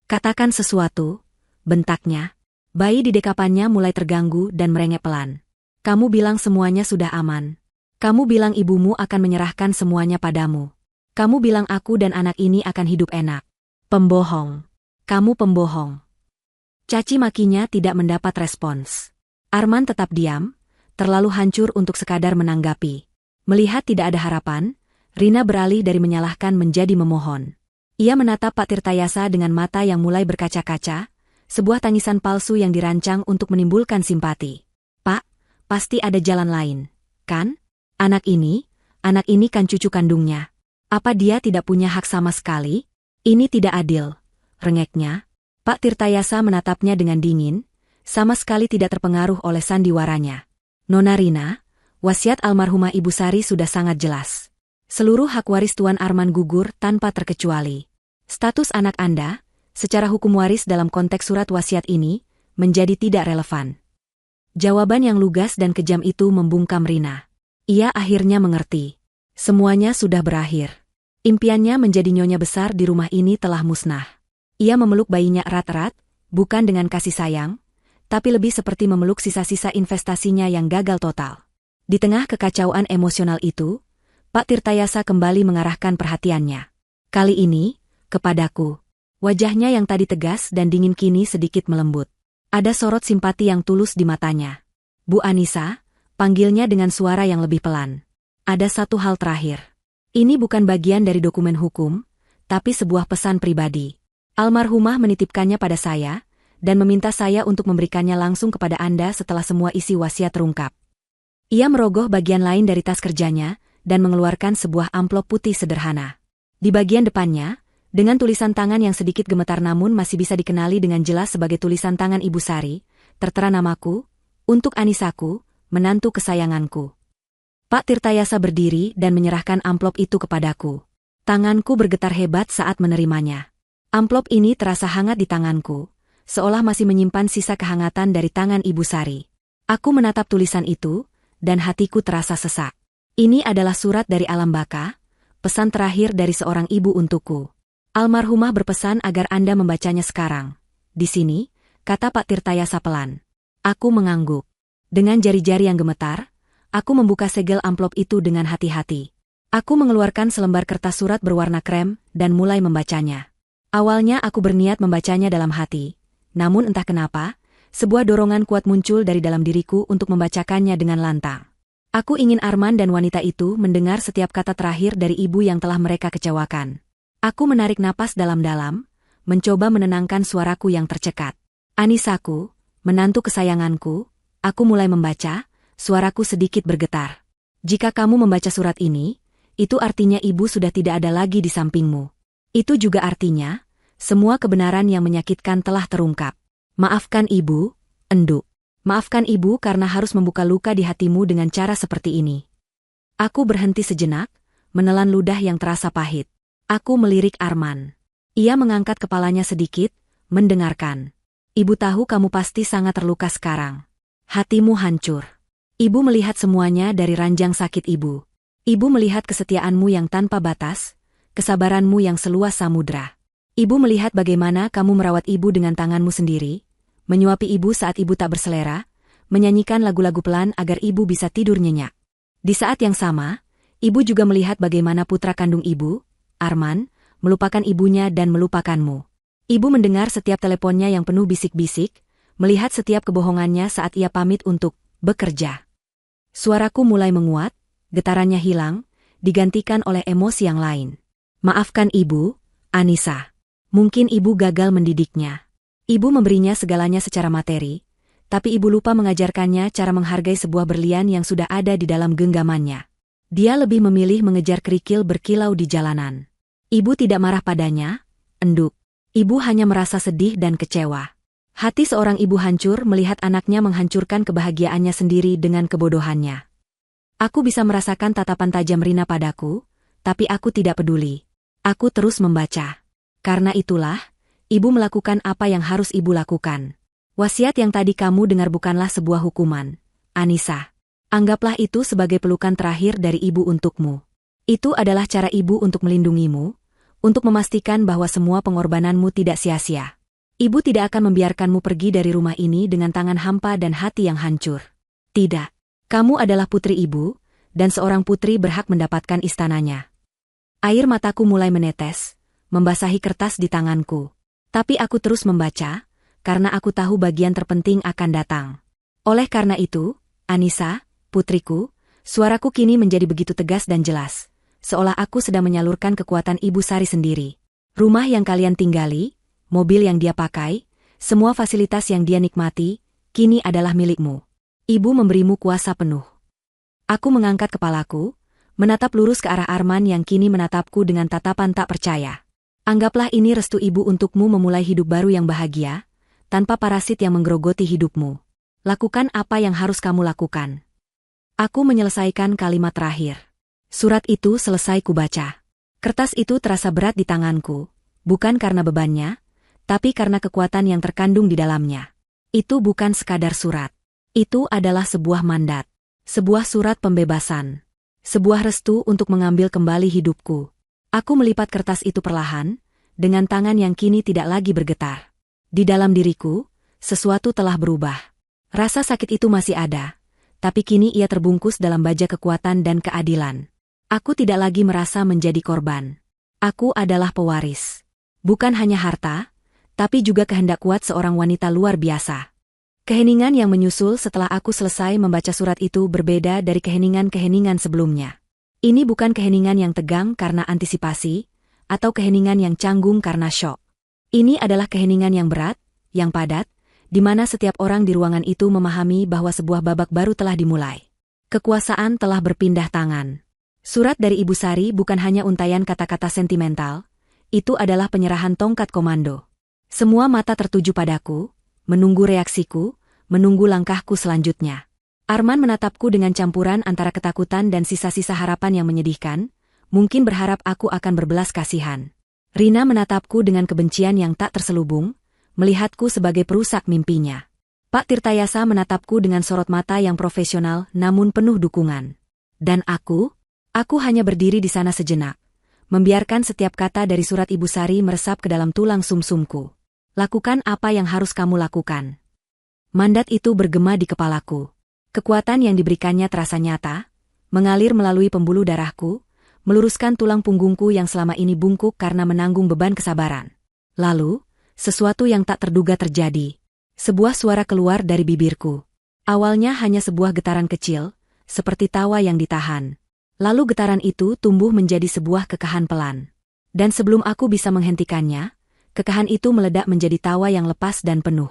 Katakan sesuatu," bentaknya. Bayi di dekapannya mulai terganggu dan merengek pelan. "Kamu bilang semuanya sudah aman. Kamu bilang ibumu akan menyerahkan semuanya padamu. Kamu bilang aku dan anak ini akan hidup enak. Pembohong. Kamu pembohong." Caci makinya tidak mendapat respons. Arman tetap diam, terlalu hancur untuk sekadar menanggapi. Melihat tidak ada harapan, Rina beralih dari menyalahkan menjadi memohon. Ia menatap Pak Tirtayasa dengan mata yang mulai berkaca-kaca, sebuah tangisan palsu yang dirancang untuk menimbulkan simpati. "Pak, pasti ada jalan lain, kan? Anak ini kan cucu kandungnya. Apa dia tidak punya hak sama sekali? Ini tidak adil," rengeknya. Pak Tirtayasa menatapnya dengan dingin, sama sekali tidak terpengaruh oleh sandiwaranya. "Nona Rina, wasiat almarhumah Ibu Sari sudah sangat jelas. Seluruh hak waris Tuan Arman gugur tanpa terkecuali. Status anak Anda, secara hukum waris dalam konteks surat wasiat ini, menjadi tidak relevan." Jawaban yang lugas dan kejam itu membungkam Rina. Ia akhirnya mengerti. Semuanya sudah berakhir. Impiannya menjadi nyonya besar di rumah ini telah musnah. Ia memeluk bayinya erat-erat, bukan dengan kasih sayang, tapi lebih seperti memeluk sisa-sisa investasinya yang gagal total. Di tengah kekacauan emosional itu, Pak Tirtayasa kembali mengarahkan perhatiannya. Kali ini, kepadaku. Wajahnya yang tadi tegas dan dingin kini sedikit melembut. Ada sorot simpati yang tulus di matanya. "Bu Anissa," panggilnya dengan suara yang lebih pelan. "Ada satu hal terakhir. Ini bukan bagian dari dokumen hukum, tapi sebuah pesan pribadi. Almarhumah menitipkannya pada saya, dan meminta saya untuk memberikannya langsung kepada Anda setelah semua isi wasiat terungkap." Ia merogoh bagian lain dari tas kerjanya, dan mengeluarkan sebuah amplop putih sederhana. Di bagian depannya, dengan tulisan tangan yang sedikit gemetar namun masih bisa dikenali dengan jelas sebagai tulisan tangan Ibu Sari, tertera namaku, "Untuk Anisaku, menantu kesayanganku." Pak Tirtayasa berdiri dan menyerahkan amplop itu kepadaku. Tanganku bergetar hebat saat menerimanya. Amplop ini terasa hangat di tanganku, seolah masih menyimpan sisa kehangatan dari tangan Ibu Sari. Aku menatap tulisan itu, dan hatiku terasa sesak. Ini adalah surat dari alam baka, pesan terakhir dari seorang ibu untukku. "Almarhumah berpesan agar Anda membacanya sekarang. Di sini," kata Pak Tirtayasa pelan. Aku mengangguk. Dengan jari-jari yang gemetar, aku membuka segel amplop itu dengan hati-hati. Aku mengeluarkan selembar kertas surat berwarna krem, dan mulai membacanya. Awalnya aku berniat membacanya dalam hati. Namun entah kenapa, sebuah dorongan kuat muncul dari dalam diriku untuk membacakannya dengan lantang. Aku ingin Arman dan wanita itu mendengar setiap kata terakhir dari ibu yang telah mereka kecewakan. Aku menarik napas dalam-dalam, mencoba menenangkan suaraku yang tercekat. "Anisaku, menantu kesayanganku," aku mulai membaca, suaraku sedikit bergetar. "Jika kamu membaca surat ini, itu artinya ibu sudah tidak ada lagi di sampingmu. Itu juga artinya, semua kebenaran yang menyakitkan telah terungkap. Maafkan ibu, Enduk. Maafkan ibu karena harus membuka luka di hatimu dengan cara seperti ini." Aku berhenti sejenak, menelan ludah yang terasa pahit. Aku melirik Arman. Ia mengangkat kepalanya sedikit, mendengarkan. "Ibu tahu kamu pasti sangat terluka sekarang. Hatimu hancur. Ibu melihat semuanya dari ranjang sakit ibu. Ibu melihat kesetiaanmu yang tanpa batas, kesabaranmu yang seluas samudra. Ibu melihat bagaimana kamu merawat ibu dengan tanganmu sendiri, menyuapi ibu saat ibu tak berselera, menyanyikan lagu-lagu pelan agar ibu bisa tidur nyenyak. Di saat yang sama, ibu juga melihat bagaimana putra kandung ibu, Arman, melupakan ibunya dan melupakanmu. Ibu mendengar setiap teleponnya yang penuh bisik-bisik, melihat setiap kebohongannya saat ia pamit untuk bekerja. Suaraku mulai menguat, getarannya hilang, digantikan oleh emosi yang lain. Maafkan ibu, Anissa. Mungkin ibu gagal mendidiknya. Ibu memberinya segalanya secara materi, tapi ibu lupa mengajarkannya cara menghargai sebuah berlian yang sudah ada di dalam genggamannya. Dia lebih memilih mengejar kerikil berkilau di jalanan. Ibu tidak marah padanya, enduk. Ibu hanya merasa sedih dan kecewa. Hati seorang ibu hancur melihat anaknya menghancurkan kebahagiaannya sendiri dengan kebodohannya. Aku bisa merasakan tatapan tajam Rina padaku, tapi aku tidak peduli. Aku terus membaca. Karena itulah, ibu melakukan apa yang harus ibu lakukan. Wasiat yang tadi kamu dengar bukanlah sebuah hukuman, Anissa. Anggaplah itu sebagai pelukan terakhir dari ibu untukmu. Itu adalah cara ibu untuk melindungimu, untuk memastikan bahwa semua pengorbananmu tidak sia-sia. Ibu tidak akan membiarkanmu pergi dari rumah ini dengan tangan hampa dan hati yang hancur. Tidak. Kamu adalah putri ibu, dan seorang putri berhak mendapatkan istananya. Air mataku mulai menetes, membasahi kertas di tanganku. Tapi aku terus membaca, karena aku tahu bagian terpenting akan datang. Oleh karena itu, Anissa, putriku, suaraku kini menjadi begitu tegas dan jelas, seolah aku sedang menyalurkan kekuatan Ibu Sari sendiri. Rumah yang kalian tinggali, mobil yang dia pakai, semua fasilitas yang dia nikmati, kini adalah milikmu. Ibu memberimu kuasa penuh. Aku mengangkat kepalaku, menatap lurus ke arah Arman yang kini menatapku dengan tatapan tak percaya. Anggaplah ini restu ibu untukmu memulai hidup baru yang bahagia, tanpa parasit yang menggerogoti hidupmu. Lakukan apa yang harus kamu lakukan. Aku menyelesaikan kalimat terakhir. Surat itu selesai kubaca. Kertas itu terasa berat di tanganku, bukan karena bebannya, tapi karena kekuatan yang terkandung di dalamnya. Itu bukan sekadar surat. Itu adalah sebuah mandat. Sebuah surat pembebasan. Sebuah restu untuk mengambil kembali hidupku. Aku melipat kertas itu perlahan, dengan tangan yang kini tidak lagi bergetar. Di dalam diriku, sesuatu telah berubah. Rasa sakit itu masih ada, tapi kini ia terbungkus dalam baja kekuatan dan keadilan. Aku tidak lagi merasa menjadi korban. Aku adalah pewaris. Bukan hanya harta, tapi juga kehendak kuat seorang wanita luar biasa. Keheningan yang menyusul setelah aku selesai membaca surat itu berbeda dari keheningan-keheningan sebelumnya. Ini bukan keheningan yang tegang karena antisipasi, atau keheningan yang canggung karena syok. Ini adalah keheningan yang berat, yang padat, di mana setiap orang di ruangan itu memahami bahwa sebuah babak baru telah dimulai. Kekuasaan telah berpindah tangan. Surat dari Ibu Sari bukan hanya untaian kata-kata sentimental, itu adalah penyerahan tongkat komando. Semua mata tertuju padaku, menunggu reaksiku, menunggu langkahku selanjutnya. Arman menatapku dengan campuran antara ketakutan dan sisa-sisa harapan yang menyedihkan, mungkin berharap aku akan berbelas kasihan. Rina menatapku dengan kebencian yang tak terselubung, melihatku sebagai perusak mimpinya. Pak Tirtayasa menatapku dengan sorot mata yang profesional namun penuh dukungan. Dan aku hanya berdiri di sana sejenak, membiarkan setiap kata dari surat Ibu Sari meresap ke dalam tulang sumsumku. Lakukan apa yang harus kamu lakukan. Mandat itu bergema di kepalaku. Kekuatan yang diberikannya terasa nyata, mengalir melalui pembuluh darahku, meluruskan tulang punggungku yang selama ini bungkuk karena menanggung beban kesabaran. Lalu, sesuatu yang tak terduga terjadi. Sebuah suara keluar dari bibirku. Awalnya hanya sebuah getaran kecil, seperti tawa yang ditahan. Lalu getaran itu tumbuh menjadi sebuah kekahan pelan. Dan sebelum aku bisa menghentikannya, kekahan itu meledak menjadi tawa yang lepas dan penuh.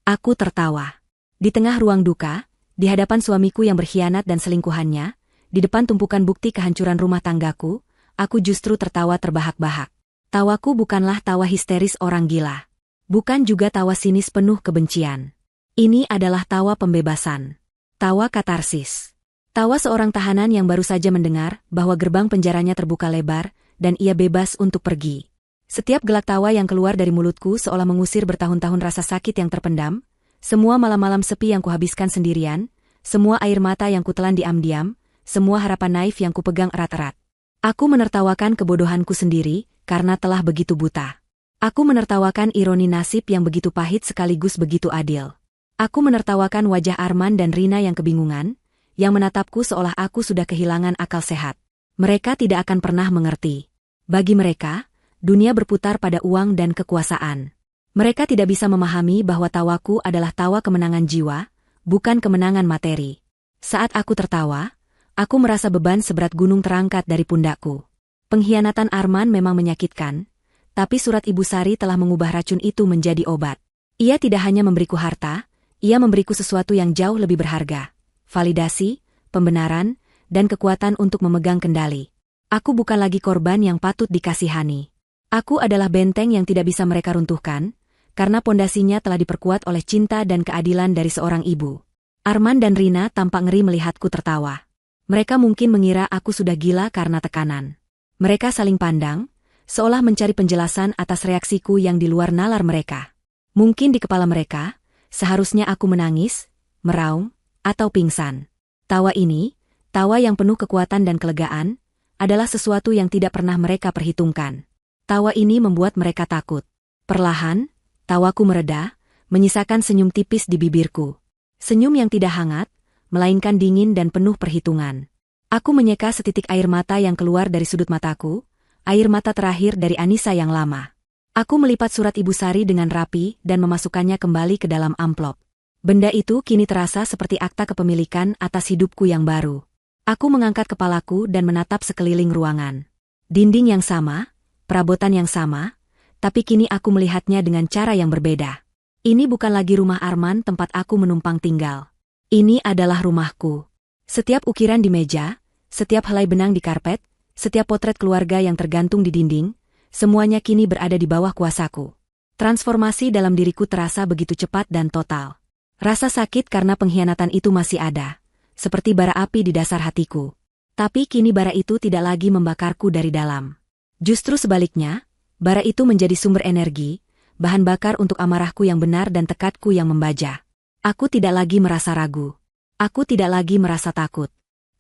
Aku tertawa. Di tengah ruang duka, di hadapan suamiku yang berkhianat dan selingkuhannya, di depan tumpukan bukti kehancuran rumah tanggaku, aku justru tertawa terbahak-bahak. Tawaku bukanlah tawa histeris orang gila. Bukan juga tawa sinis penuh kebencian. Ini adalah tawa pembebasan. Tawa katarsis. Tawa seorang tahanan yang baru saja mendengar bahwa gerbang penjaranya terbuka lebar, dan ia bebas untuk pergi. Setiap gelak tawa yang keluar dari mulutku seolah mengusir bertahun-tahun rasa sakit yang terpendam, semua malam-malam sepi yang kuhabiskan sendirian, semua air mata yang kutelan diam-diam, semua harapan naif yang kupegang erat-erat. Aku menertawakan kebodohanku sendiri, karena telah begitu buta. Aku menertawakan ironi nasib yang begitu pahit sekaligus begitu adil. Aku menertawakan wajah Arman dan Rina yang kebingungan, yang menatapku seolah aku sudah kehilangan akal sehat. Mereka tidak akan pernah mengerti. Bagi mereka, dunia berputar pada uang dan kekuasaan. Mereka tidak bisa memahami bahwa tawaku adalah tawa kemenangan jiwa, bukan kemenangan materi. Saat aku tertawa, aku merasa beban seberat gunung terangkat dari pundakku. Pengkhianatan Arman memang menyakitkan, tapi surat Ibu Sari telah mengubah racun itu menjadi obat. Ia tidak hanya memberiku harta, ia memberiku sesuatu yang jauh lebih berharga. Validasi, pembenaran, dan kekuatan untuk memegang kendali. Aku bukan lagi korban yang patut dikasihani. Aku adalah benteng yang tidak bisa mereka runtuhkan, karena pondasinya telah diperkuat oleh cinta dan keadilan dari seorang ibu. Arman dan Rina tampak ngeri melihatku tertawa. Mereka mungkin mengira aku sudah gila karena tekanan. Mereka saling pandang, seolah mencari penjelasan atas reaksiku yang di luar nalar mereka. Mungkin di kepala mereka, seharusnya aku menangis, meraung, atau pingsan. Tawa ini, tawa yang penuh kekuatan dan kelegaan, adalah sesuatu yang tidak pernah mereka perhitungkan. Tawa ini membuat mereka takut. Perlahan, tawaku mereda, menyisakan senyum tipis di bibirku. Senyum yang tidak hangat, melainkan dingin dan penuh perhitungan. Aku menyeka setitik air mata yang keluar dari sudut mataku, air mata terakhir dari Anissa yang lama. Aku melipat surat Ibu Sari dengan rapi dan memasukkannya kembali ke dalam amplop. Benda itu kini terasa seperti akta kepemilikan atas hidupku yang baru. Aku mengangkat kepalaku dan menatap sekeliling ruangan. Dinding yang sama, perabotan yang sama, tapi kini aku melihatnya dengan cara yang berbeda. Ini bukan lagi rumah Arman tempat aku menumpang tinggal. Ini adalah rumahku. Setiap ukiran di meja, setiap helai benang di karpet, setiap potret keluarga yang tergantung di dinding, semuanya kini berada di bawah kuasaku. Transformasi dalam diriku terasa begitu cepat dan total. Rasa sakit karena pengkhianatan itu masih ada, seperti bara api di dasar hatiku. Tapi kini bara itu tidak lagi membakarku dari dalam. Justru sebaliknya, bara itu menjadi sumber energi, bahan bakar untuk amarahku yang benar dan tekadku yang membaja. Aku tidak lagi merasa ragu. Aku tidak lagi merasa takut.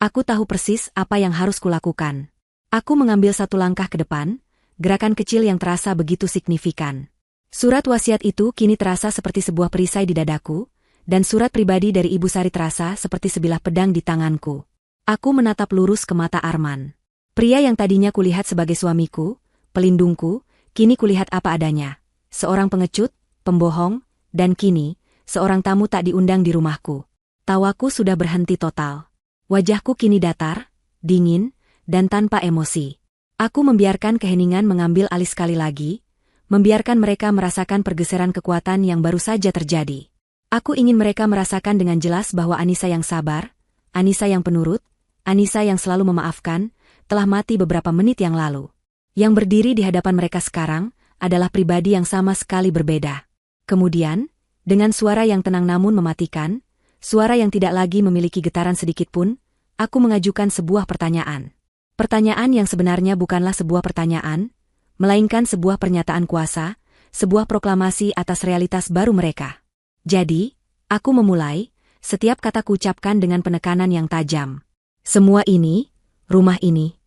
Aku tahu persis apa yang harus kulakukan. Aku mengambil satu langkah ke depan, gerakan kecil yang terasa begitu signifikan. Surat wasiat itu kini terasa seperti sebuah perisai di dadaku, dan surat pribadi dari Ibu Sari terasa seperti sebilah pedang di tanganku. Aku menatap lurus ke mata Arman. Pria yang tadinya kulihat sebagai suamiku, pelindungku, kini kulihat apa adanya. Seorang pengecut, pembohong, dan kini, seorang tamu tak diundang di rumahku. Tawaku sudah berhenti total. Wajahku kini datar, dingin, dan tanpa emosi. Aku membiarkan keheningan mengambil alih sekali lagi, membiarkan mereka merasakan pergeseran kekuatan yang baru saja terjadi. Aku ingin mereka merasakan dengan jelas bahwa Anissa yang sabar, Anissa yang penurut, Anissa yang selalu memaafkan, telah mati beberapa menit yang lalu. Yang berdiri di hadapan mereka sekarang adalah pribadi yang sama sekali berbeda. Kemudian, dengan suara yang tenang namun mematikan, suara yang tidak lagi memiliki getaran sedikitpun, aku mengajukan sebuah pertanyaan. Pertanyaan yang sebenarnya bukanlah sebuah pertanyaan, melainkan sebuah pernyataan kuasa, sebuah proklamasi atas realitas baru mereka. Jadi, aku memulai, setiap kata kuucapkan dengan penekanan yang tajam. Semua ini, rumah ini.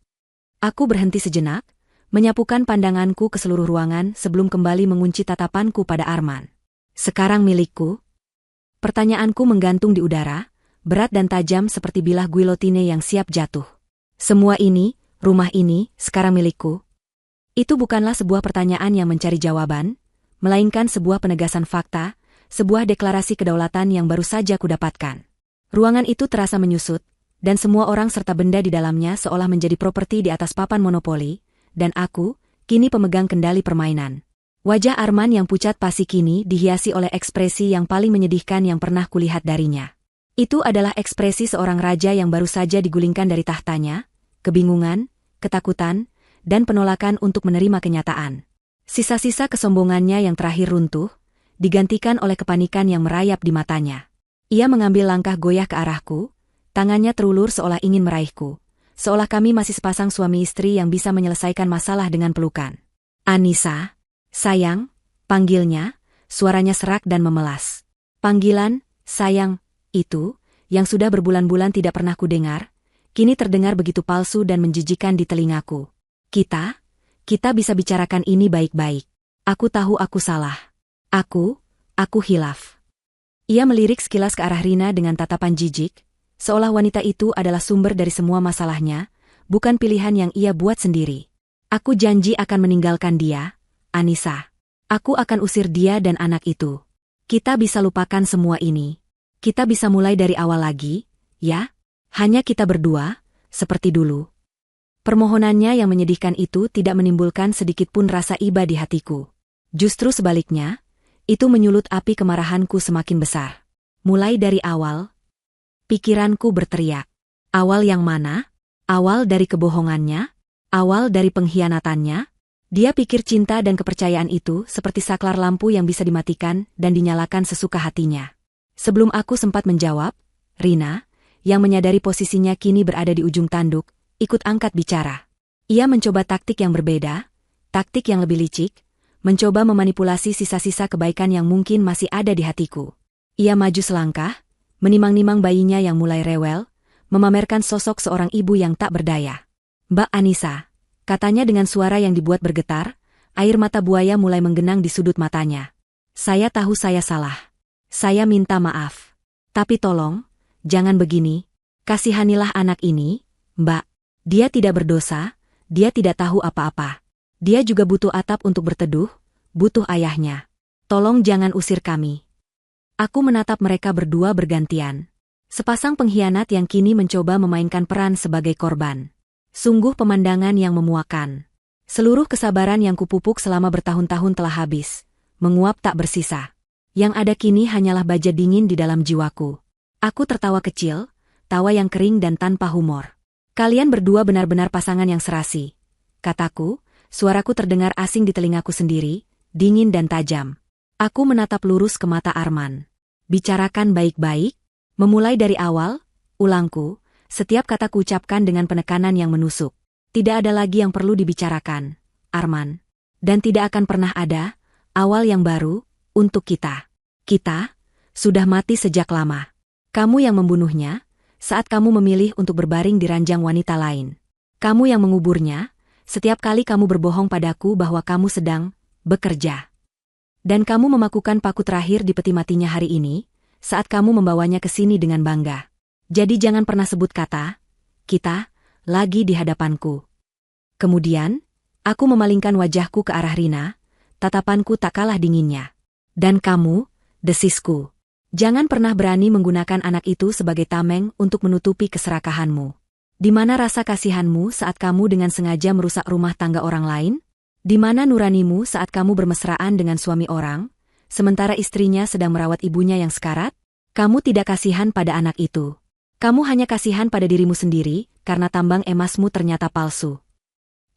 Aku berhenti sejenak, menyapukan pandanganku ke seluruh ruangan sebelum kembali mengunci tatapanku pada Arman. Sekarang milikku? Pertanyaanku menggantung di udara, berat dan tajam seperti bilah guillotine yang siap jatuh. Semua ini, rumah ini, sekarang milikku? Itu bukanlah sebuah pertanyaan yang mencari jawaban, melainkan sebuah penegasan fakta, sebuah deklarasi kedaulatan yang baru saja kudapatkan. Ruangan itu terasa menyusut, dan semua orang serta benda di dalamnya seolah menjadi properti di atas papan monopoli, dan aku, kini pemegang kendali permainan. Wajah Arman yang pucat pasi kini dihiasi oleh ekspresi yang paling menyedihkan yang pernah kulihat darinya. Itu adalah ekspresi seorang raja yang baru saja digulingkan dari tahtanya, kebingungan, ketakutan, dan penolakan untuk menerima kenyataan. Sisa-sisa kesombongannya yang terakhir runtuh, digantikan oleh kepanikan yang merayap di matanya. Ia mengambil langkah goyah ke arahku, tangannya terulur seolah ingin meraihku, seolah kami masih sepasang suami istri yang bisa menyelesaikan masalah dengan pelukan. Anissa, sayang, panggilnya, suaranya serak dan memelas. Panggilan, sayang, itu, yang sudah berbulan-bulan tidak pernah kudengar, kini terdengar begitu palsu dan menjijikan di telingaku. Kita bisa bicarakan ini baik-baik. Aku tahu aku salah. Aku hilaf. Ia melirik sekilas ke arah Rina dengan tatapan jijik, seolah wanita itu adalah sumber dari semua masalahnya, bukan pilihan yang ia buat sendiri. Aku janji akan meninggalkan dia, Anissa. Aku akan usir dia dan anak itu. Kita bisa lupakan semua ini. Kita bisa mulai dari awal lagi, ya? Hanya kita berdua, seperti dulu. Permohonannya yang menyedihkan itu tidak menimbulkan sedikitpun rasa iba di hatiku. Justru sebaliknya, itu menyulut api kemarahanku semakin besar. Mulai dari awal, pikiranku berteriak. Awal yang mana? Awal dari kebohongannya? Awal dari pengkhianatannya? Dia pikir cinta dan kepercayaan itu seperti saklar lampu yang bisa dimatikan dan dinyalakan sesuka hatinya. Sebelum aku sempat menjawab, Rina, yang menyadari posisinya kini berada di ujung tanduk, ikut angkat bicara. Ia mencoba taktik yang berbeda, taktik yang lebih licik, mencoba memanipulasi sisa-sisa kebaikan yang mungkin masih ada di hatiku. Ia maju selangkah, menimang-nimang bayinya yang mulai rewel, memamerkan sosok seorang ibu yang tak berdaya. Mbak Anissa, katanya dengan suara yang dibuat bergetar, air mata buaya mulai menggenang di sudut matanya. Saya tahu saya salah. Saya minta maaf. Tapi tolong, jangan begini. Kasihanilah anak ini, Mbak. Dia tidak berdosa, dia tidak tahu apa-apa. Dia juga butuh atap untuk berteduh, butuh ayahnya. Tolong jangan usir kami. Aku menatap mereka berdua bergantian. Sepasang pengkhianat yang kini mencoba memainkan peran sebagai korban. Sungguh pemandangan yang memuakan. Seluruh kesabaran yang kupupuk selama bertahun-tahun telah habis, menguap tak bersisa. Yang ada kini hanyalah baja dingin di dalam jiwaku. Aku tertawa kecil, tawa yang kering dan tanpa humor. Kalian berdua benar-benar pasangan yang serasi, kataku, suaraku terdengar asing di telingaku sendiri, dingin dan tajam. Aku menatap lurus ke mata Arman. Bicarakan baik-baik, memulai dari awal, ulangku. Setiap kata kuucapkan dengan penekanan yang menusuk. Tidak ada lagi yang perlu dibicarakan, Arman. Dan tidak akan pernah ada, awal yang baru, untuk kita. Kita, sudah mati sejak lama. Kamu yang membunuhnya, saat kamu memilih untuk berbaring di ranjang wanita lain. Kamu yang menguburnya, setiap kali kamu berbohong padaku bahwa kamu sedang bekerja. Dan kamu memakukan paku terakhir di peti matinya hari ini, saat kamu membawanya ke sini dengan bangga. Jadi jangan pernah sebut kata, kita, lagi di hadapanku. Kemudian, aku memalingkan wajahku ke arah Rina, tatapanku tak kalah dinginnya. Dan kamu, desisku. Jangan pernah berani menggunakan anak itu sebagai tameng untuk menutupi keserakahanmu. Di mana rasa kasihanmu saat kamu dengan sengaja merusak rumah tangga orang lain? Di mana nuranimu saat kamu bermesraan dengan suami orang, sementara istrinya sedang merawat ibunya yang sekarat? Kamu tidak kasihan pada anak itu. Kamu hanya kasihan pada dirimu sendiri, karena tambang emasmu ternyata palsu.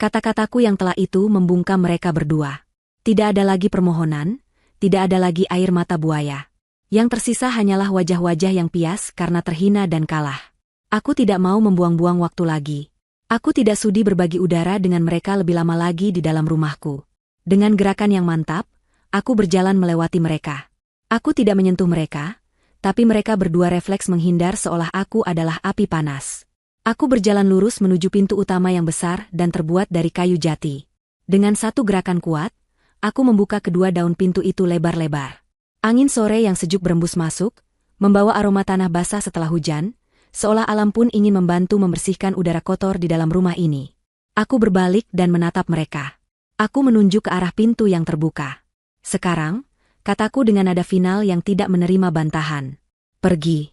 Kata-kataku yang telah itu membungkam mereka berdua. Tidak ada lagi permohonan, tidak ada lagi air mata buaya. Yang tersisa hanyalah wajah-wajah yang pias karena terhina dan kalah. Aku tidak mau membuang-buang waktu lagi. Aku tidak sudi berbagi udara dengan mereka lebih lama lagi di dalam rumahku. Dengan gerakan yang mantap, aku berjalan melewati mereka. Aku tidak menyentuh mereka, tapi mereka berdua refleks menghindar seolah aku adalah api panas. Aku berjalan lurus menuju pintu utama yang besar dan terbuat dari kayu jati. Dengan satu gerakan kuat, aku membuka kedua daun pintu itu lebar-lebar. Angin sore yang sejuk berembus masuk, membawa aroma tanah basah setelah hujan, seolah alam pun ingin membantu membersihkan udara kotor di dalam rumah ini. Aku berbalik dan menatap mereka. Aku menunjuk ke arah pintu yang terbuka. Sekarang, kataku dengan nada final yang tidak menerima bantahan. Pergi.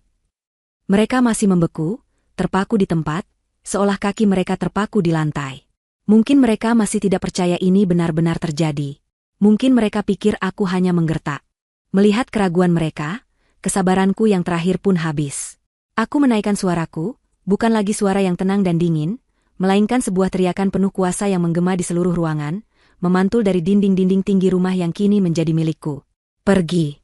Mereka masih membeku, terpaku di tempat, seolah kaki mereka terpaku di lantai. Mungkin mereka masih tidak percaya ini benar-benar terjadi. Mungkin mereka pikir aku hanya menggertak. Melihat keraguan mereka, kesabaranku yang terakhir pun habis. Aku menaikkan suaraku, bukan lagi suara yang tenang dan dingin, melainkan sebuah teriakan penuh kuasa yang menggema di seluruh ruangan, memantul dari dinding-dinding tinggi rumah yang kini menjadi milikku. Pergi.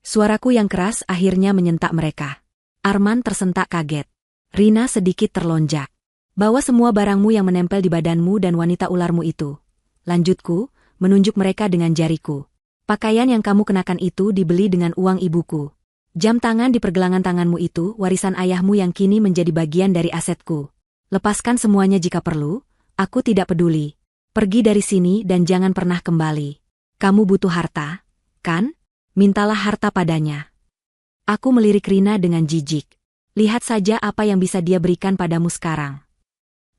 Suaraku yang keras akhirnya menyentak mereka. Arman tersentak kaget. Rina sedikit terlonjak. Bawa semua barangmu yang menempel di badanmu dan wanita ularmu itu. Lanjutku, menunjuk mereka dengan jariku. Pakaian yang kamu kenakan itu dibeli dengan uang ibuku. Jam tangan di pergelangan tanganmu itu warisan ayahmu yang kini menjadi bagian dari asetku. Lepaskan semuanya jika perlu, aku tidak peduli. Pergi dari sini dan jangan pernah kembali. Kamu butuh harta, kan? Mintalah harta padanya. Aku melirik Rina dengan jijik. Lihat saja apa yang bisa dia berikan padamu sekarang.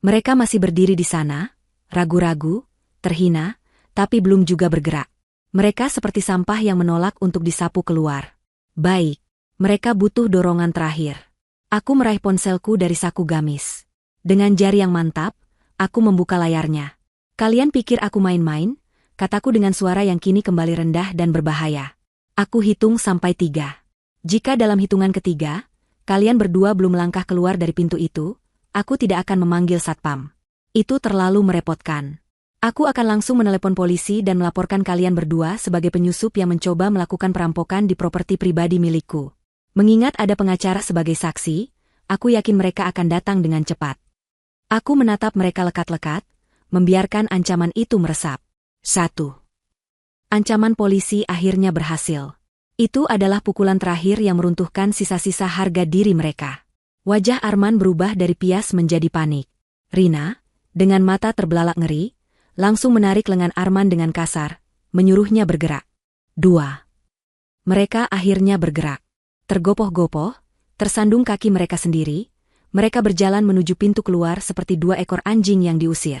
Mereka masih berdiri di sana, ragu-ragu, terhina, tapi belum juga bergerak. Mereka seperti sampah yang menolak untuk disapu keluar. Baik, mereka butuh dorongan terakhir. Aku meraih ponselku dari saku gamis. Dengan jari yang mantap, aku membuka layarnya. Kalian pikir aku main-main? Kataku dengan suara yang kini kembali rendah dan berbahaya. Aku hitung sampai 3. Jika dalam hitungan ketiga, kalian berdua belum melangkah keluar dari pintu itu, aku tidak akan memanggil satpam. Itu terlalu merepotkan. Aku akan langsung menelepon polisi dan melaporkan kalian berdua sebagai penyusup yang mencoba melakukan perampokan di properti pribadi milikku. Mengingat ada pengacara sebagai saksi, aku yakin mereka akan datang dengan cepat. Aku menatap mereka lekat-lekat, membiarkan ancaman itu meresap. 1. Ancaman polisi akhirnya berhasil. Itu adalah pukulan terakhir yang meruntuhkan sisa-sisa harga diri mereka. Wajah Arman berubah dari pias menjadi panik. Rina, dengan mata terbelalak ngeri, langsung menarik lengan Arman dengan kasar, menyuruhnya bergerak. 2. Mereka akhirnya bergerak. Tergopoh-gopoh, tersandung kaki mereka sendiri, mereka berjalan menuju pintu keluar seperti 2 ekor anjing yang diusir.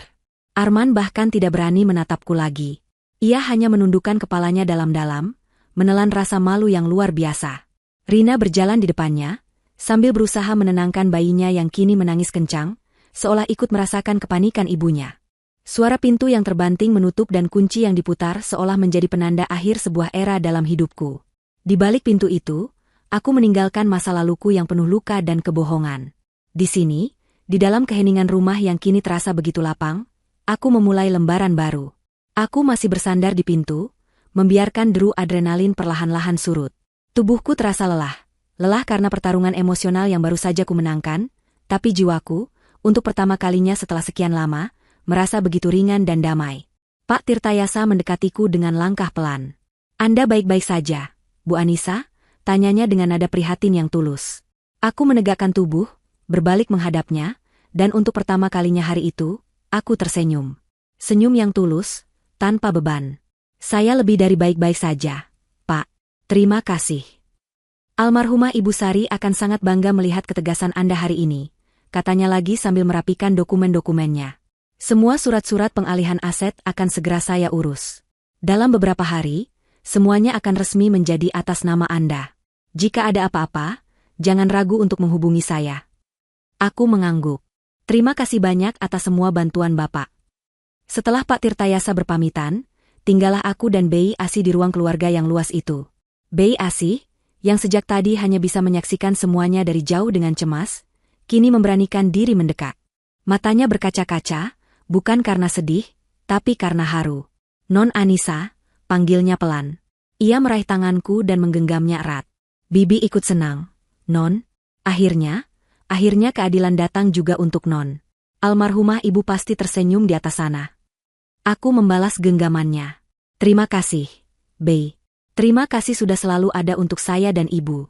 Arman bahkan tidak berani menatapku lagi. Ia hanya menundukkan kepalanya dalam-dalam, menelan rasa malu yang luar biasa. Rina berjalan di depannya, sambil berusaha menenangkan bayinya yang kini menangis kencang, seolah ikut merasakan kepanikan ibunya. Suara pintu yang terbanting menutup dan kunci yang diputar seolah menjadi penanda akhir sebuah era dalam hidupku. Di balik pintu itu, aku meninggalkan masa laluku yang penuh luka dan kebohongan. Di sini, di dalam keheningan rumah yang kini terasa begitu lapang, aku memulai lembaran baru. Aku masih bersandar di pintu, membiarkan deru adrenalin perlahan-lahan surut. Tubuhku terasa lelah karena pertarungan emosional yang baru saja kumenangkan, tapi jiwaku, untuk pertama kalinya setelah sekian lama, merasa begitu ringan dan damai. Pak Tirtayasa mendekatiku dengan langkah pelan. "Anda baik-baik saja, Bu Anissa?" tanyanya dengan nada prihatin yang tulus. Aku menegakkan tubuh, berbalik menghadapnya, dan untuk pertama kalinya hari itu, aku tersenyum. Senyum yang tulus, tanpa beban. "Saya lebih dari baik-baik saja, Pak. Terima kasih. Almarhumah Ibu Sari akan sangat bangga melihat ketegasan Anda hari ini," katanya lagi sambil merapikan dokumen-dokumennya. "Semua surat-surat pengalihan aset akan segera saya urus. Dalam beberapa hari, semuanya akan resmi menjadi atas nama Anda. Jika ada apa-apa, jangan ragu untuk menghubungi saya." Aku mengangguk. "Terima kasih banyak atas semua bantuan Bapak." Setelah Pak Tirtayasa berpamitan, tinggallah aku dan Bei Asih di ruang keluarga yang luas itu. Bei Asih, yang sejak tadi hanya bisa menyaksikan semuanya dari jauh dengan cemas, kini memberanikan diri mendekat. Matanya berkaca-kaca, bukan karena sedih, tapi karena haru. "Non Anissa," panggilnya pelan. Ia meraih tanganku dan menggenggamnya erat. "Bibi ikut senang, Non. Akhirnya keadilan datang juga untuk Non. Almarhumah ibu pasti tersenyum di atas sana." Aku membalas genggamannya. "Terima kasih, Bei. Terima kasih sudah selalu ada untuk saya dan ibu."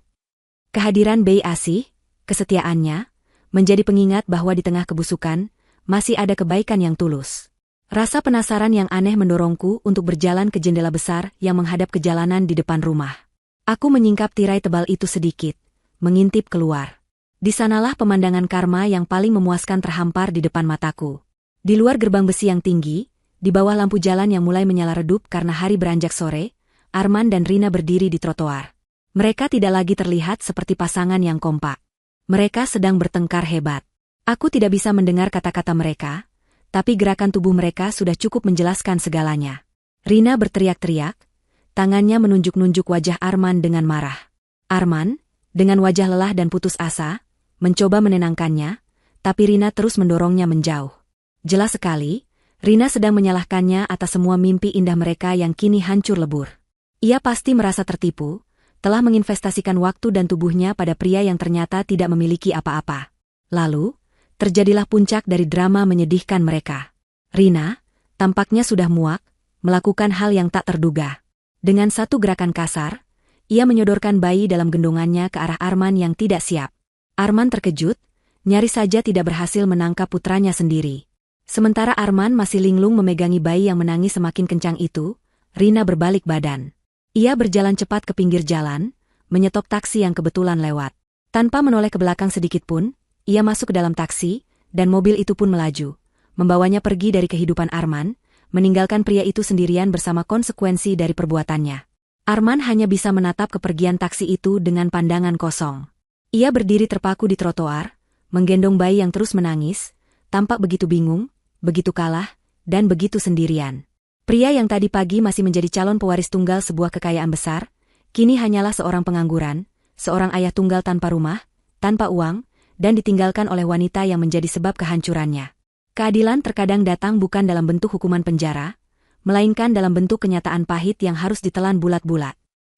Kehadiran Bei Asih, kesetiaannya, menjadi pengingat bahwa di tengah kebusukan, masih ada kebaikan yang tulus. Rasa penasaran yang aneh mendorongku untuk berjalan ke jendela besar yang menghadap ke jalanan di depan rumah. Aku menyingkap tirai tebal itu sedikit, mengintip keluar. Di sanalah pemandangan karma yang paling memuaskan terhampar di depan mataku. Di luar gerbang besi yang tinggi, di bawah lampu jalan yang mulai menyala redup karena hari beranjak sore, Arman dan Rina berdiri di trotoar. Mereka tidak lagi terlihat seperti pasangan yang kompak. Mereka sedang bertengkar hebat. Aku tidak bisa mendengar kata-kata mereka, tapi gerakan tubuh mereka sudah cukup menjelaskan segalanya. Rina berteriak-teriak, tangannya menunjuk-nunjuk wajah Arman dengan marah. Arman, dengan wajah lelah dan putus asa, mencoba menenangkannya, tapi Rina terus mendorongnya menjauh. Jelas sekali, Rina sedang menyalahkannya atas semua mimpi indah mereka yang kini hancur lebur. Ia pasti merasa tertipu, telah menginvestasikan waktu dan tubuhnya pada pria yang ternyata tidak memiliki apa-apa. Lalu, terjadilah puncak dari drama menyedihkan mereka. Rina, tampaknya sudah muak, melakukan hal yang tak terduga. Dengan satu gerakan kasar, ia menyodorkan bayi dalam gendongannya ke arah Arman yang tidak siap. Arman terkejut, nyaris saja tidak berhasil menangkap putranya sendiri. Sementara Arman masih linglung memegangi bayi yang menangis semakin kencang itu, Rina berbalik badan. Ia berjalan cepat ke pinggir jalan, menyetop taksi yang kebetulan lewat. Tanpa menoleh ke belakang sedikit pun, ia masuk ke dalam taksi, dan mobil itu pun melaju, membawanya pergi dari kehidupan Arman, meninggalkan pria itu sendirian bersama konsekuensi dari perbuatannya. Arman hanya bisa menatap kepergian taksi itu dengan pandangan kosong. Ia berdiri terpaku di trotoar, menggendong bayi yang terus menangis, tampak begitu bingung, begitu kalah, dan begitu sendirian. Pria yang tadi pagi masih menjadi calon pewaris tunggal sebuah kekayaan besar, kini hanyalah seorang pengangguran, seorang ayah tunggal tanpa rumah, tanpa uang, dan ditinggalkan oleh wanita yang menjadi sebab kehancurannya. Keadilan terkadang datang bukan dalam bentuk hukuman penjara, melainkan dalam bentuk kenyataan pahit yang harus ditelan bulat-bulat.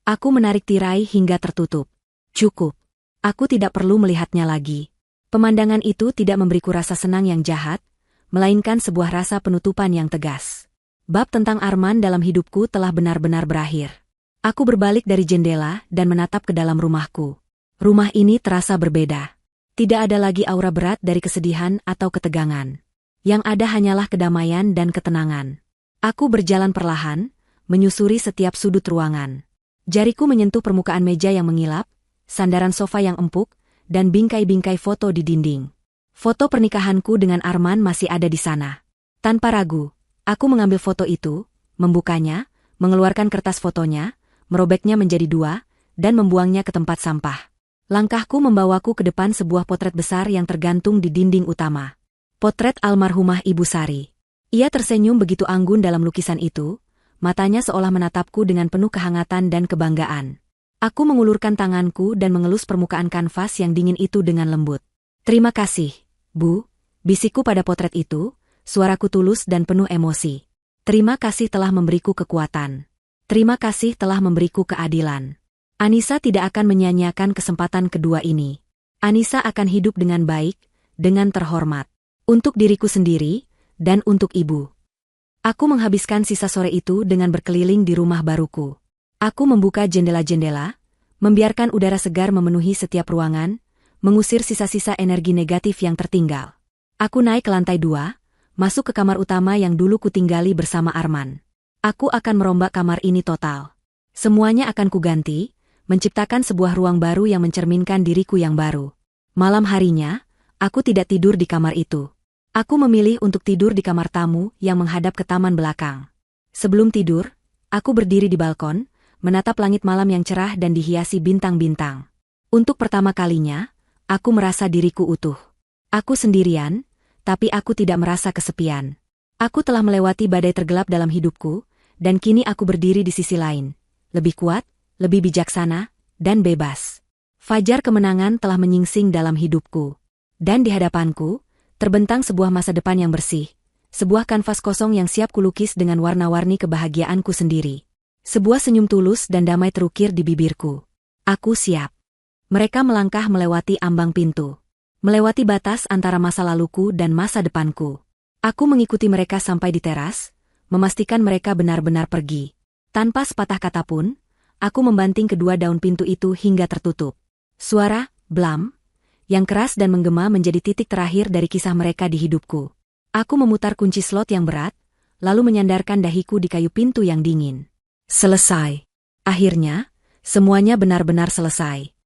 Aku menarik tirai hingga tertutup. Cukup. Aku tidak perlu melihatnya lagi. Pemandangan itu tidak memberiku rasa senang yang jahat, melainkan sebuah rasa penutupan yang tegas. Bab tentang Arman dalam hidupku telah benar-benar berakhir. Aku berbalik dari jendela dan menatap ke dalam rumahku. Rumah ini terasa berbeda. Tidak ada lagi aura berat dari kesedihan atau ketegangan. Yang ada hanyalah kedamaian dan ketenangan. Aku berjalan perlahan, menyusuri setiap sudut ruangan. Jariku menyentuh permukaan meja yang mengilap, sandaran sofa yang empuk, dan bingkai-bingkai foto di dinding. Foto pernikahanku dengan Arman masih ada di sana. Tanpa ragu, aku mengambil foto itu, membukanya, mengeluarkan kertas fotonya, merobeknya menjadi dua, dan membuangnya ke tempat sampah. Langkahku membawaku ke depan sebuah potret besar yang tergantung di dinding utama. Potret almarhumah Ibu Sari. Ia tersenyum begitu anggun dalam lukisan itu, matanya seolah menatapku dengan penuh kehangatan dan kebanggaan. Aku mengulurkan tanganku dan mengelus permukaan kanvas yang dingin itu dengan lembut. "Terima kasih, Bu," bisikku pada potret itu, suaraku tulus dan penuh emosi. "Terima kasih telah memberiku kekuatan. Terima kasih telah memberiku keadilan. Anissa tidak akan menyia-nyiakan kesempatan kedua ini. Anissa akan hidup dengan baik, dengan terhormat. Untuk diriku sendiri, dan untuk Ibu." Aku menghabiskan sisa sore itu dengan berkeliling di rumah baruku. Aku membuka jendela-jendela, membiarkan udara segar memenuhi setiap ruangan, mengusir sisa-sisa energi negatif yang tertinggal. Aku naik ke lantai 2, masuk ke kamar utama yang dulu kutinggali bersama Arman. Aku akan merombak kamar ini total. Semuanya akan kuganti, menciptakan sebuah ruang baru yang mencerminkan diriku yang baru. Malam harinya, aku tidak tidur di kamar itu. Aku memilih untuk tidur di kamar tamu yang menghadap ke taman belakang. Sebelum tidur, aku berdiri di balkon, menatap langit malam yang cerah dan dihiasi bintang-bintang. Untuk pertama kalinya, aku merasa diriku utuh. Aku sendirian, tapi aku tidak merasa kesepian. Aku telah melewati badai tergelap dalam hidupku, dan kini aku berdiri di sisi lain. Lebih kuat, lebih bijaksana, dan bebas. Fajar kemenangan telah menyingsing dalam hidupku. Dan di hadapanku, terbentang sebuah masa depan yang bersih, sebuah kanvas kosong yang siap kulukis dengan warna-warni kebahagiaanku sendiri. Sebuah senyum tulus dan damai terukir di bibirku. Aku siap. Mereka melangkah melewati ambang pintu. Melewati batas antara masa laluku dan masa depanku. Aku mengikuti mereka sampai di teras, memastikan mereka benar-benar pergi. Tanpa sepatah kata pun, aku membanting kedua daun pintu itu hingga tertutup. Suara, blam, yang keras dan menggema menjadi titik terakhir dari kisah mereka di hidupku. Aku memutar kunci slot yang berat, lalu menyandarkan dahiku di kayu pintu yang dingin. Selesai. Akhirnya, semuanya benar-benar selesai.